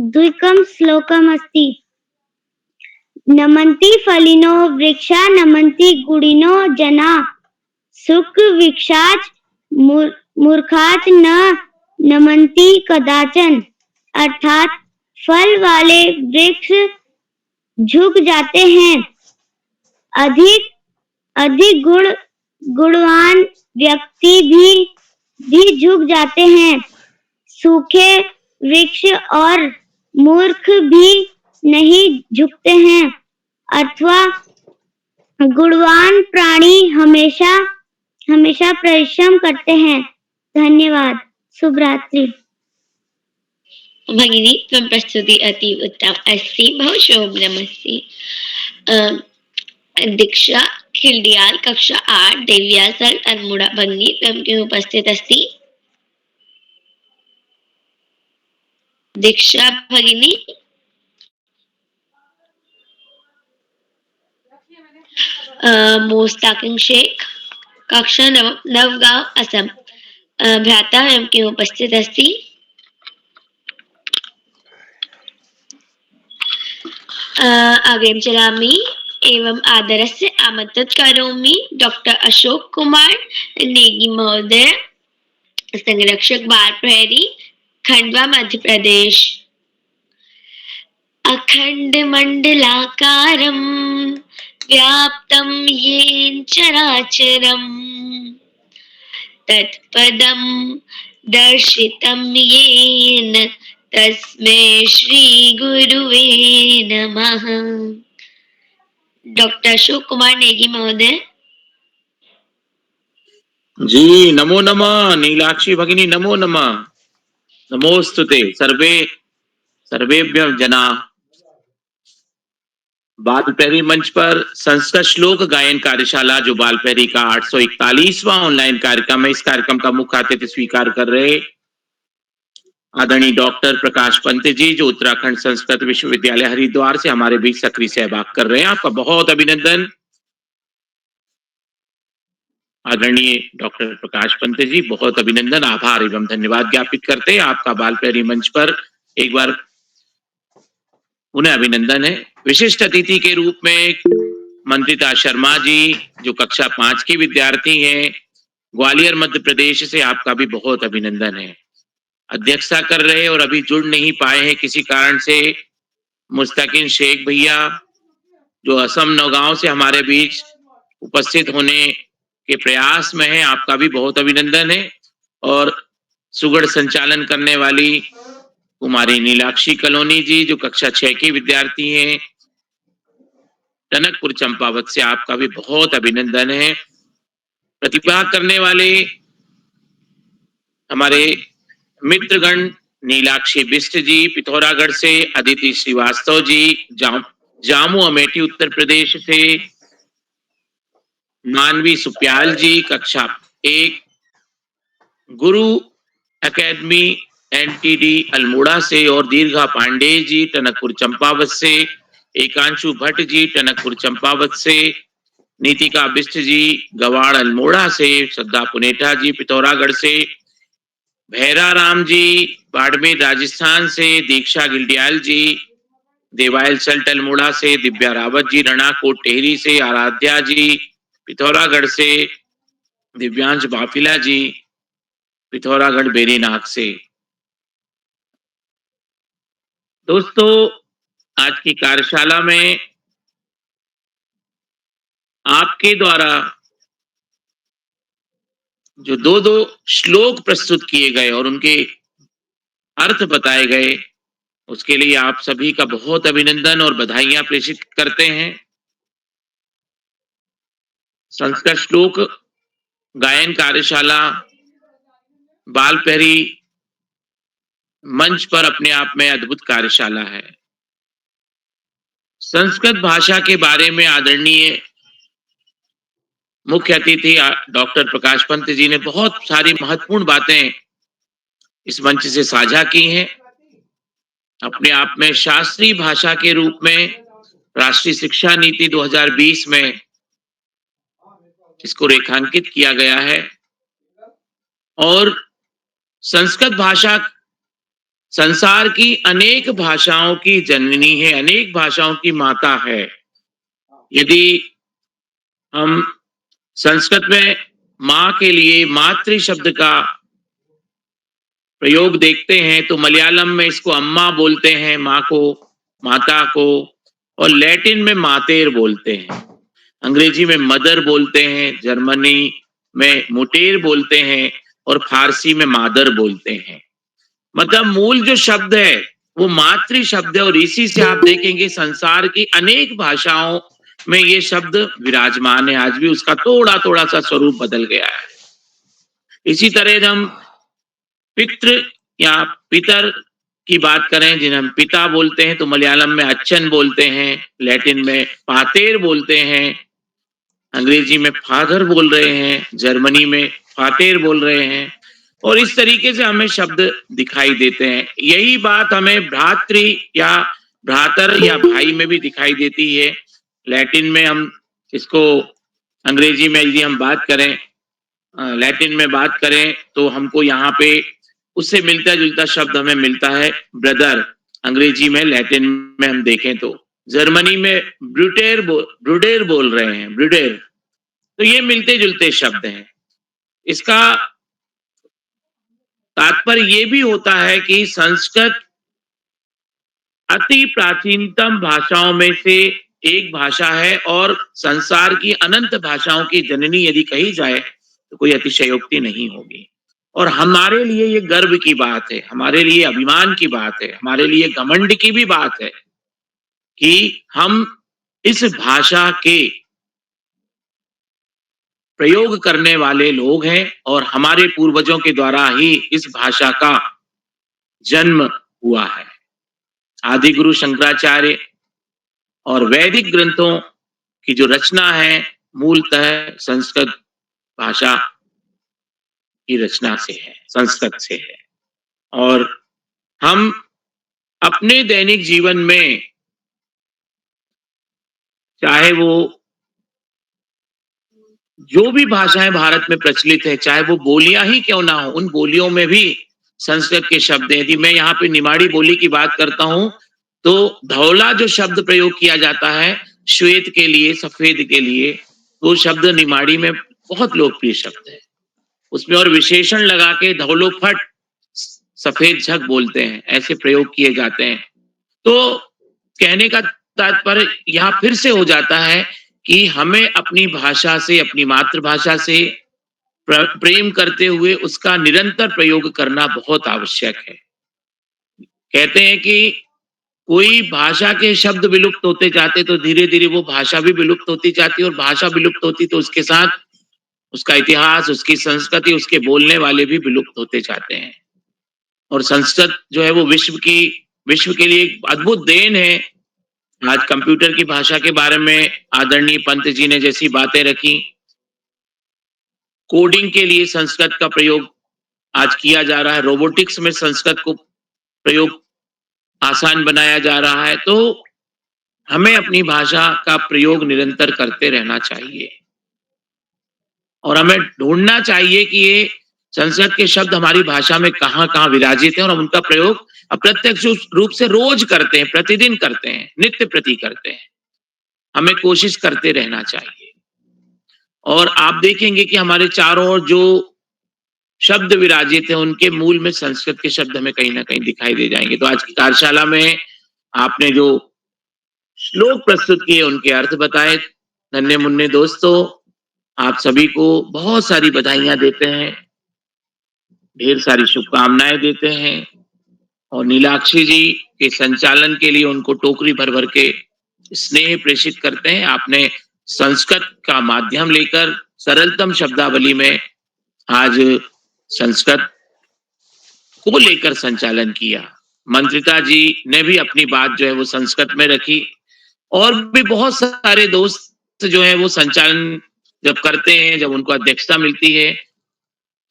द्विकम श्लोकम अस्ति। नमन्ति फलिनो वृक्षा, नमन्ति गुणिनो जना, सुख वृक्षाच मूर्खाच न नमन्ति कदाचन। अर्थात फल वाले वृक्ष झुक जाते हैं, अधिक गुणवान व्यक्ति भी झुक जाते हैं, सूखे वृक्ष और मूर्ख भी नहीं झुकते हैं, अथवा गुणवान प्राणी हमेशा परिश्रम करते हैं। धन्यवाद। शुभ रात्रि। भगिनी त्वं प्रस्तुति अतीव उत्तम अस्ति, बहु शोभनमस्ति। दीक्षा खिल्डियाल कक्षा 8 देविया सर अल्मोड़ा भगिनी त्वं किम् उपस्थित अस्ति? दीक्षा भगिनी। मोस्ताकिंग शेख कक्षा 9 गांव असम भ्राता एवं किम् उपस्थित अस्ति? अग्रिम चलामि एवं आदरस्य आमन्त्रित करोमि डॉक्टर अशोक कुमार नेगी महोदय, संरक्षक बाल प्रहरी, खंडवा मध्य प्रदेश। अखंड मंडलाकारं व्याप्तं येन चराचरं तत्पदं दर्शितं येन तस्मै श्री गुरुवे नमः। डॉक्टर अशोक कुमार नेगी महोदय। जी नमो नमः। नीलाक्षी भगिनी नमो नमः। नमोस्तुते। सर्वेभ्यः जना। बाल प्रहरी मंच पर संस्कृत श्लोक गायन कार्यशाला जो बाल प्रहरी का 841वां ऑनलाइन कार्यक्रम है, इस कार्यक्रम का मुख्य अतिथि स्वीकार कर रहे आदरणीय डॉक्टर प्रकाश पंत जी, जो उत्तराखंड संस्कृत विश्वविद्यालय हरिद्वार से हमारे बीच सक्रिय सहभाग कर रहे हैं। आपका बहुत अभिनंदन। आदरणीय डॉक्टर प्रकाश पंत जी, बहुत अभिनंदन, आभार एवं धन्यवाद ज्ञापित करते हैं। आपका बाल प्रहरी मंच पर एक बार उन्हें अभिनंदन है। विशिष्ट अतिथि के रूप में मंत्रिता शर्मा जी, जो कक्षा 5 की विद्यार्थी हैं, ग्वालियर मध्य प्रदेश से, आपका भी बहुत अभिनंदन है। अध्यक्षता कर रहे और अभी जुड़ नहीं पाए हैं किसी कारण से मुस्ताकिन शेख भैया, जो असम नौगांव से हमारे बीच उपस्थित होने के प्रयास में है, आपका भी बहुत अभिनंदन है। और सुगढ़ संचालन करने वाली कुमारी नीलाक्षी कलोनी जी, जो कक्षा 6 की विद्यार्थी हैं, टनकपुर चंपावत से, आपका भी बहुत अभिनंदन है। प्रतिभा करने वाले हमारे मित्रगण नीलाक्षी बिष्ट जी पिथौरागढ़ से, अदिति श्रीवास्तव जी जामू अमेठी उत्तर प्रदेश से, मानवी सुप्याल जी कक्षा 1 गुरु एकेडमी एनटीडी अल्मोड़ा से, और दीर्घा पांडे जी टनकपुर चंपावत से, एकांशु भट्ट जी टनकपुर चंपावत से, नीतिका बिष्ट जी गवाड़ अल्मोड़ा से, श्रद्धा पुनेठा जी पिथौरागढ़ से, भैरा राम जी बाड़मेर राजस्थान से, दीक्षा गिल्डियाल जी देवायल सल्ट अल्मोड़ा से, दिव्या रावत जी रणाकोट टेहरी से, आराध्या जी पिथौरागढ़ से, दिव्यांश बाफिला जी पिथौरागढ़ बेरीनाग से। दोस्तों, आज की कार्यशाला में आपके द्वारा जो दो श्लोक प्रस्तुत किए गए और उनके अर्थ बताए गए, उसके लिए आप सभी का बहुत अभिनंदन और बधाइयां प्रेषित करते हैं। संस्कृत श्लोक गायन कार्यशाला बाल पहरी मंच पर अपने आप में अद्भुत कार्यशाला है। संस्कृत भाषा के बारे में आदरणीय मुख्य अतिथि डॉक्टर प्रकाश पंत जी ने बहुत सारी महत्वपूर्ण बातें इस मंच से साझा की हैं। अपने आप में शास्त्रीय भाषा के रूप में राष्ट्रीय शिक्षा नीति 2020 में इसको रेखांकित किया गया है और संस्कृत भाषा संसार की अनेक भाषाओं की जननी है, अनेक भाषाओं की माता है। यदि हम संस्कृत में माँ के लिए मातृ शब्द का प्रयोग देखते हैं तो मलयालम में इसको अम्मा बोलते हैं, माँ को, माता को, और लैटिन में मातेर बोलते हैं, अंग्रेजी में मदर बोलते हैं, जर्मनी में मुटेर बोलते हैं और फारसी में मादर बोलते हैं। मतलब मूल जो शब्द है वो मातृ शब्द है और इसी से आप देखेंगे संसार की अनेक भाषाओं में ये शब्द विराजमान है। आज भी उसका थोड़ा थोड़ा सा स्वरूप बदल गया है। इसी तरह हम पितृ या पितर की बात करें, जिन्हें हम पिता बोलते हैं, तो मलयालम में अच्छन बोलते हैं, लैटिन में पातेर बोलते हैं, अंग्रेजी में फादर बोल रहे हैं, जर्मनी में फातेर बोल रहे हैं, और इस तरीके से हमें शब्द दिखाई देते हैं। यही बात हमें भ्रातृ या भ्रातर या भाई में भी दिखाई देती है। लैटिन में हम इसको, अंग्रेजी में यदि हम बात करें, लैटिन में बात करें तो हमको यहाँ पे उससे मिलता जुलता शब्द हमें मिलता है ब्रदर। अंग्रेजी में, लैटिन में हम देखें तो जर्मनी में ब्रूडेर बोल रहे हैं, ब्रूडेर। तो ये मिलते जुलते शब्द हैं। इसका तात्पर्य ये भी होता है कि संस्कृत अति प्राचीनतम भाषाओं में से एक भाषा है और संसार की अनंत भाषाओं की जननी यदि कही जाए तो कोई अतिशयोक्ति नहीं होगी। और हमारे लिए ये गर्व की बात है, हमारे लिए अभिमान की बात है, हमारे लिए घमंड की भी बात है कि हम इस भाषा के प्रयोग करने वाले लोग हैं और हमारे पूर्वजों के द्वारा ही इस भाषा का जन्म हुआ है। आदि गुरु शंकराचार्य और वैदिक ग्रंथों की जो रचना है मूलतः संस्कृत भाषा की रचना से है, संस्कृत से है। और हम अपने दैनिक जीवन में चाहे वो जो भी भाषाएं भारत में प्रचलित है, चाहे वो बोलियां ही क्यों ना हो, उन बोलियों में भी संस्कृत के शब्द हैं। यदि मैं यहाँ पे निमाड़ी बोली की बात करता हूं तो धौला जो शब्द प्रयोग किया जाता है श्वेत के लिए, सफेद के लिए, वो शब्द निमाड़ी में बहुत लोकप्रिय शब्द है। उसमें और विशेषण लगा के धौलो फट सफेद झक बोलते हैं, ऐसे प्रयोग किए जाते हैं। तो कहने का तात्पर्य यहाँ फिर से हो जाता है कि हमें अपनी भाषा से, अपनी मातृभाषा से प्रेम करते हुए उसका निरंतर प्रयोग करना बहुत आवश्यक है। कहते हैं कि कोई भाषा के शब्द विलुप्त होते जाते तो धीरे धीरे वो भाषा भी विलुप्त होती जाती, और भाषा विलुप्त होती तो उसके साथ उसका इतिहास, उसकी संस्कृति, उसके बोलने वाले भी विलुप्त होते जाते हैं। और संस्कृत जो है वो विश्व के लिए एक अद्भुत देन है। आज कंप्यूटर की भाषा के बारे में आदरणीय पंत जी ने जैसी बातें रखी, कोडिंग के लिए संस्कृत का प्रयोग आज किया जा रहा है, रोबोटिक्स में संस्कृत को प्रयोग आसान बनाया जा रहा है। तो हमें अपनी भाषा का प्रयोग निरंतर करते रहना चाहिए और हमें ढूंढना चाहिए कि ये संस्कृत के शब्द हमारी भाषा में कहाँ कहाँ विराजित हैं और हम उनका प्रयोग अप्रत्यक्ष रूप से रोज करते हैं, प्रतिदिन करते हैं, नित्य प्रति करते हैं। हमें कोशिश करते रहना चाहिए। और आप देखेंगे कि हमारे चारों ओर जो शब्द विराजित हैं उनके मूल में संस्कृत के शब्द हमें कहीं ना कहीं दिखाई दे जाएंगे। तो आज की कार्यशाला में आपने जो श्लोक प्रस्तुत किए उनके अर्थ बताए। नन्हे मुन्ने दोस्तों, आप सभी को बहुत सारी बधाइयां देते हैं, ढेर सारी शुभकामनाएं देते हैं और नीलाक्षी जी के संचालन के लिए उनको टोकरी भर भर के स्नेह प्रेषित करते हैं। आपने संस्कृत का माध्यम लेकर सरलतम शब्दावली में आज संस्कृत को लेकर संचालन किया। मंत्रिता जी ने भी अपनी बात जो है वो संस्कृत में रखी, और भी बहुत सारे दोस्त जो है वो संचालन जब करते हैं, जब उनको अध्यक्षता मिलती है,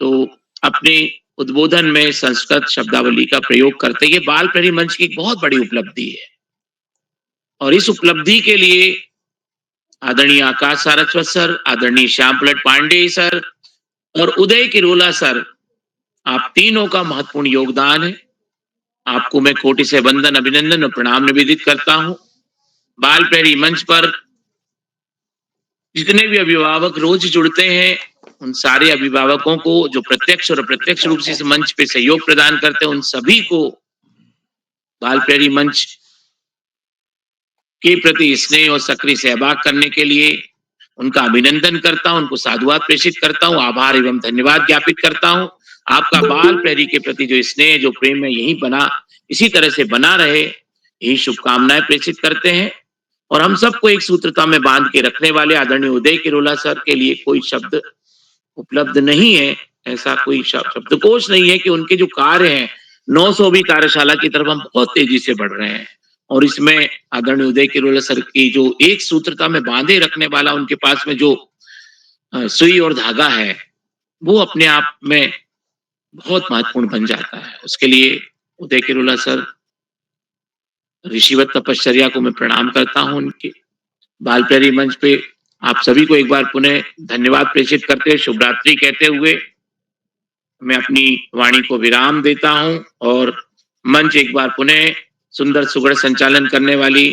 तो अपने उद्बोधन में संस्कृत शब्दावली का प्रयोग करते हैं। ये बाल प्रहरी मंच की एक बहुत बड़ी उपलब्धि है, और इस उपलब्धि के लिए आदरणीय आकाश सारस्वत सर, आदरणीय श्याम पलट पांडे सर और उदय किरोला सर, आप तीनों का महत्वपूर्ण योगदान है। आपको मैं कोटि से वंदन, अभिनंदन और प्रणाम निवेदित करता हूं। बाल प्रहरी मंच पर जितने भी अभिभावक रोज जुड़ते हैं, उन सारे अभिभावकों को जो प्रत्यक्ष और अप्रत्यक्ष रूप से इस मंच पे सहयोग प्रदान करते हैं, उन सभी को बाल प्रहरी मंच के प्रति स्नेह और सक्रिय सहभाग करने के लिए उनका अभिनंदन करता हूं, उनको साधुवाद प्रेषित करता हूं, आभार एवं धन्यवाद ज्ञापित करता हूं। आपका बाल प्रहरी के प्रति जो स्नेह, जो प्रेम है, यही बना, इसी तरह से बना रहे, यही शुभकामनाएं प्रेषित करते हैं। और हम सबको एक सूत्रता में बांध के रखने वाले आदरणीय उदय किरोला सर के लिए कोई शब्द उपलब्ध नहीं है, ऐसा कोई शब्दकोश नहीं है कि उनके जो कार्य हैं, 900वीं कार्यशाला की तरफ हम बहुत तेजी से बढ़ रहे हैं, और इसमें आदरणीय उदय किरोला सर की जो एक सूत्रता में बांधे रखने वाला उनके पास में जो सुई और धागा है, वो अपने आप में बहुत महत्वपूर्ण बन जाता है। उसके लिए उदय किरोला सर, ऋषिवत तपश्चर्या को मैं प्रणाम करता हूं। उनके बाल प्रहरी मंच पे आप सभी को एक बार पुनः धन्यवाद प्रेषित करते हुए, शुभ रात्रि कहते हुए मैं अपनी वाणी को विराम देता हूं, और मंच एक बार पुनः सुंदर सुगढ़ संचालन करने वाली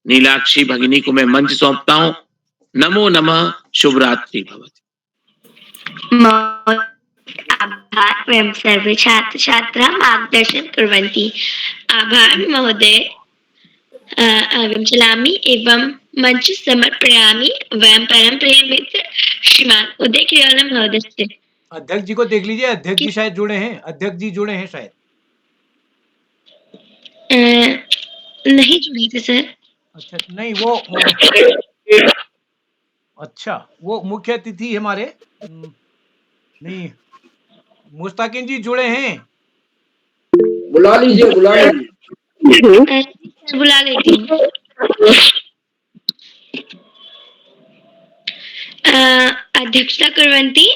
नीलाक्षी भगिनी को मैं मंच सौंपता हूं। नमो नमः, शुभ रात्रि भवतु। आभार वयं सर्वे छात्र छात्रा मार्गदर्शन कुर्वन्ति। आभार महोदय। चलामि एवं मंच समर्पयामि वयं परम प्रिय मित्र श्रीमान उदय किरोला महोदय। अध्यक्ष जी को देख लीजिए, अध्यक्ष जी शायद जुड़े हैं, अध्यक्ष जी जुड़े हैं शायद। नहीं जुड़े थे सर। अच्छा, नहीं वो अच्छा, वो मुख्य अतिथि हमारे नहीं, मुस्ताकिन जी जुड़े हैं। बुला लीजिए, बुला लीजिए। बुला लेती हूँ। अध्यक्षता कुर्वन्ति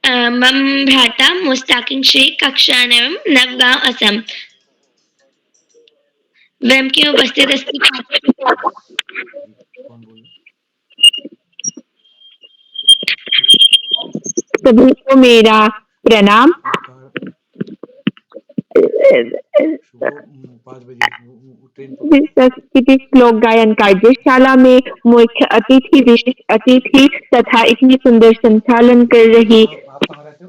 मम भ्राता मुस्ताकिन श्री कक्षायां नवगांव असम। वयं की उपस्थित अस्ति। सभी को मेरा प्रणाम। सांस्कृतिक श्लोक गायन कार्यशाला में मुख्य अतिथि, विशिष्ट अतिथि तथा इतनी सुंदर संचालन कर रही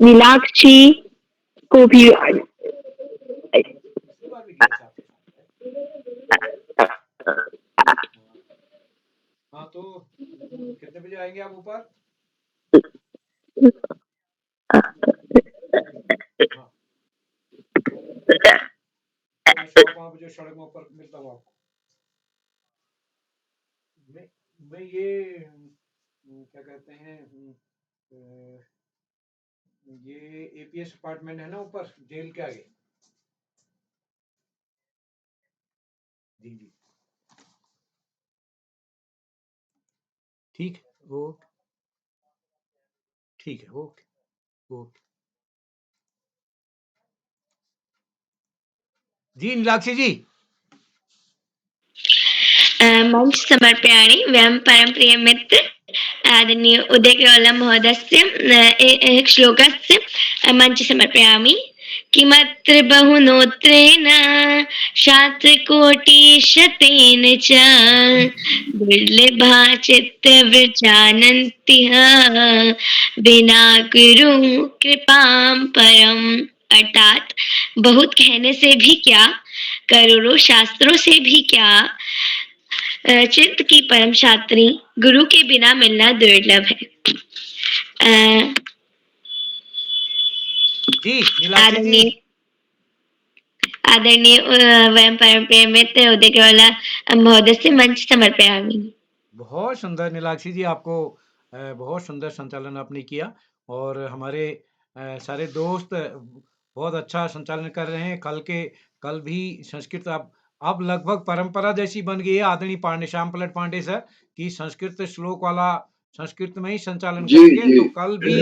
नीलाक्षी को भी हाँ, तो कितने बजे आएंगे आप ऊपर? मुझे सड़क में ऊपर मिलता हूँ आपको। मैं ये क्या कहते हैं, ये एपीएस अपार्टमेंट है ना ऊपर जेल के आगे। जी जी, ठीक है, ओके, ठीक है, ओके ओके। जी नीलाक्षी जी। मंच समर्पयामि वयं परम प्रिय मित्र आदरणीय उदय किरोला महोदयस्य श्लोकस्य मंच समर्पयामि। किमत्र बहुनोत्रेण शास्त्रकोटिशतेन च दुर्लभा चित्तवृजानन्तिः विना गुरु कृपां परम। अर्थात बहुत कहने से भी क्या, करोड़ों शास्त्रों से भी क्या, चित्त की परम शास्त्री गुरु के बिना मिलना दुर्लभ है। आदरणीय वयं परम प्रिय मित्र उदय किरोला महोदय से मंच समर्पयामि। बहुत सुंदर नीलाक्षी जी, आपको बहुत सुंदर संचालन आपने किया और हमारे सारे दोस्त बहुत अच्छा संचालन कर रहे हैं। कल भी संस्कृत अब लगभग परंपरा जैसी बन गई है आदरणीय पांडे श्याम पलट पांडे सर कि संस्कृत श्लोक वाला संस्कृत में ही संचालन जी करेंगे। जी तो कल भी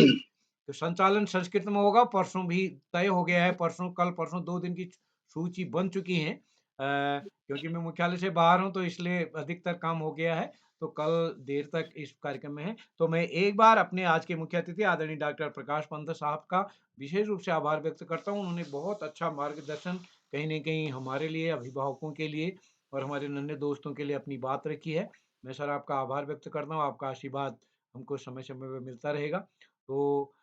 तो संचालन संस्कृत में होगा। परसों भी तय हो गया है। कल परसों 2 दिन की सूची बन चुकी है। क्योंकि मैं मुख्यालय से बाहर हूँ तो इसलिए अधिकतर काम हो गया है। तो कल देर तक इस कार्यक्रम में है। तो मैं एक बार अपने आज के मुख्य अतिथि आदरणीय डॉक्टर प्रकाश पंत साहब का विशेष रूप से आभार व्यक्त करता हूँ। उन्होंने बहुत अच्छा मार्गदर्शन कहीं न कहीं हमारे लिए, अभिभावकों के लिए और हमारे नन्हे दोस्तों के लिए अपनी बात रखी है। मैं सर आपका आभार व्यक्त करता हूँ। आपका आशीर्वाद हमको समय-समय पे मिलता रहेगा। तो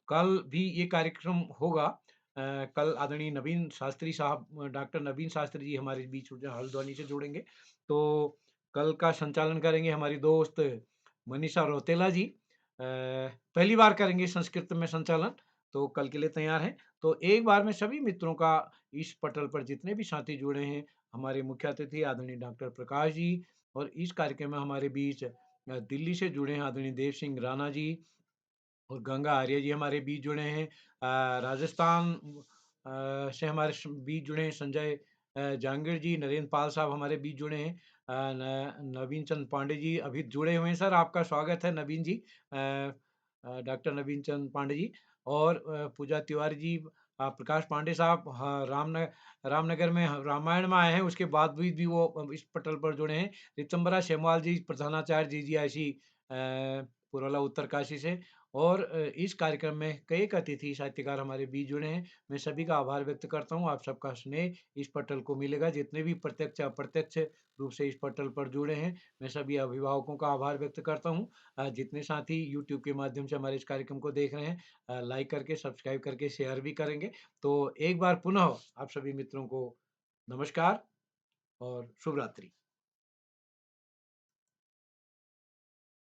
कल भी ये कार्यक्रम होगा। कल आदरणीय नवीन शास्त्री साहब डॉक्टर नवीन शास्त्री जी हमारे बीच हल्द्वानी से जुड़ेंगे। तो कल का संचालन करेंगे हमारी दोस्त मनीषा रौतेला जी। पहली बार करेंगे संस्कृत में संचालन, तो कल के लिए तैयार हैं। तो एक बार मैं सभी मित्रों का इस पटल पर जितने भी साथी जुड़े हैं, हमारे मुख्य अतिथि आदरणीय डॉक्टर प्रकाश जी और इस कार्यक्रम में हमारे बीच दिल्ली से जुड़े हैं आदरणीय देव सिंह राणा जी और गंगा आर्य जी हमारे बीच जुड़े हैं। राजस्थान से हमारे बीच जुड़े हैं संजय जहांगीर जी, नरेंद्र पाल साहब हमारे बीच जुड़े हैं। नवीन चंद पांडे जी अभी जुड़े हुए हैं सर, आपका स्वागत है नवीन जी। डॉक्टर नवीन चंद पांडे जी और पूजा तिवारी जी, प्रकाश पांडे साहब हाँ, रामनगर में रामायण में आए हैं, उसके बाद भी वो इस पटल पर जुड़े हैं। ऋतंबरा शेमवाल जी प्रधानाचार्य जीजीआईसी पुरोला उत्तरकाशी से और इस कार्यक्रम में कई एक अतिथि साहित्यकार हमारे बीच जुड़े हैं। मैं सभी का आभार व्यक्त करता हूँ। आप सबका स्नेह इस पटल को मिलेगा। जितने भी प्रत्यक्ष अप्रत्यक्ष रूप से इस पटल पर जुड़े हैं, मैं सभी अभिभावकों का आभार व्यक्त करता हूँ। जितने साथी यूट्यूब के माध्यम से हमारे इस कार्यक्रम को देख रहे हैं, लाइक करके, सब्सक्राइब करके, शेयर भी करेंगे। तो एक बार पुनः आप सभी मित्रों को नमस्कार और शुभ रात्रि।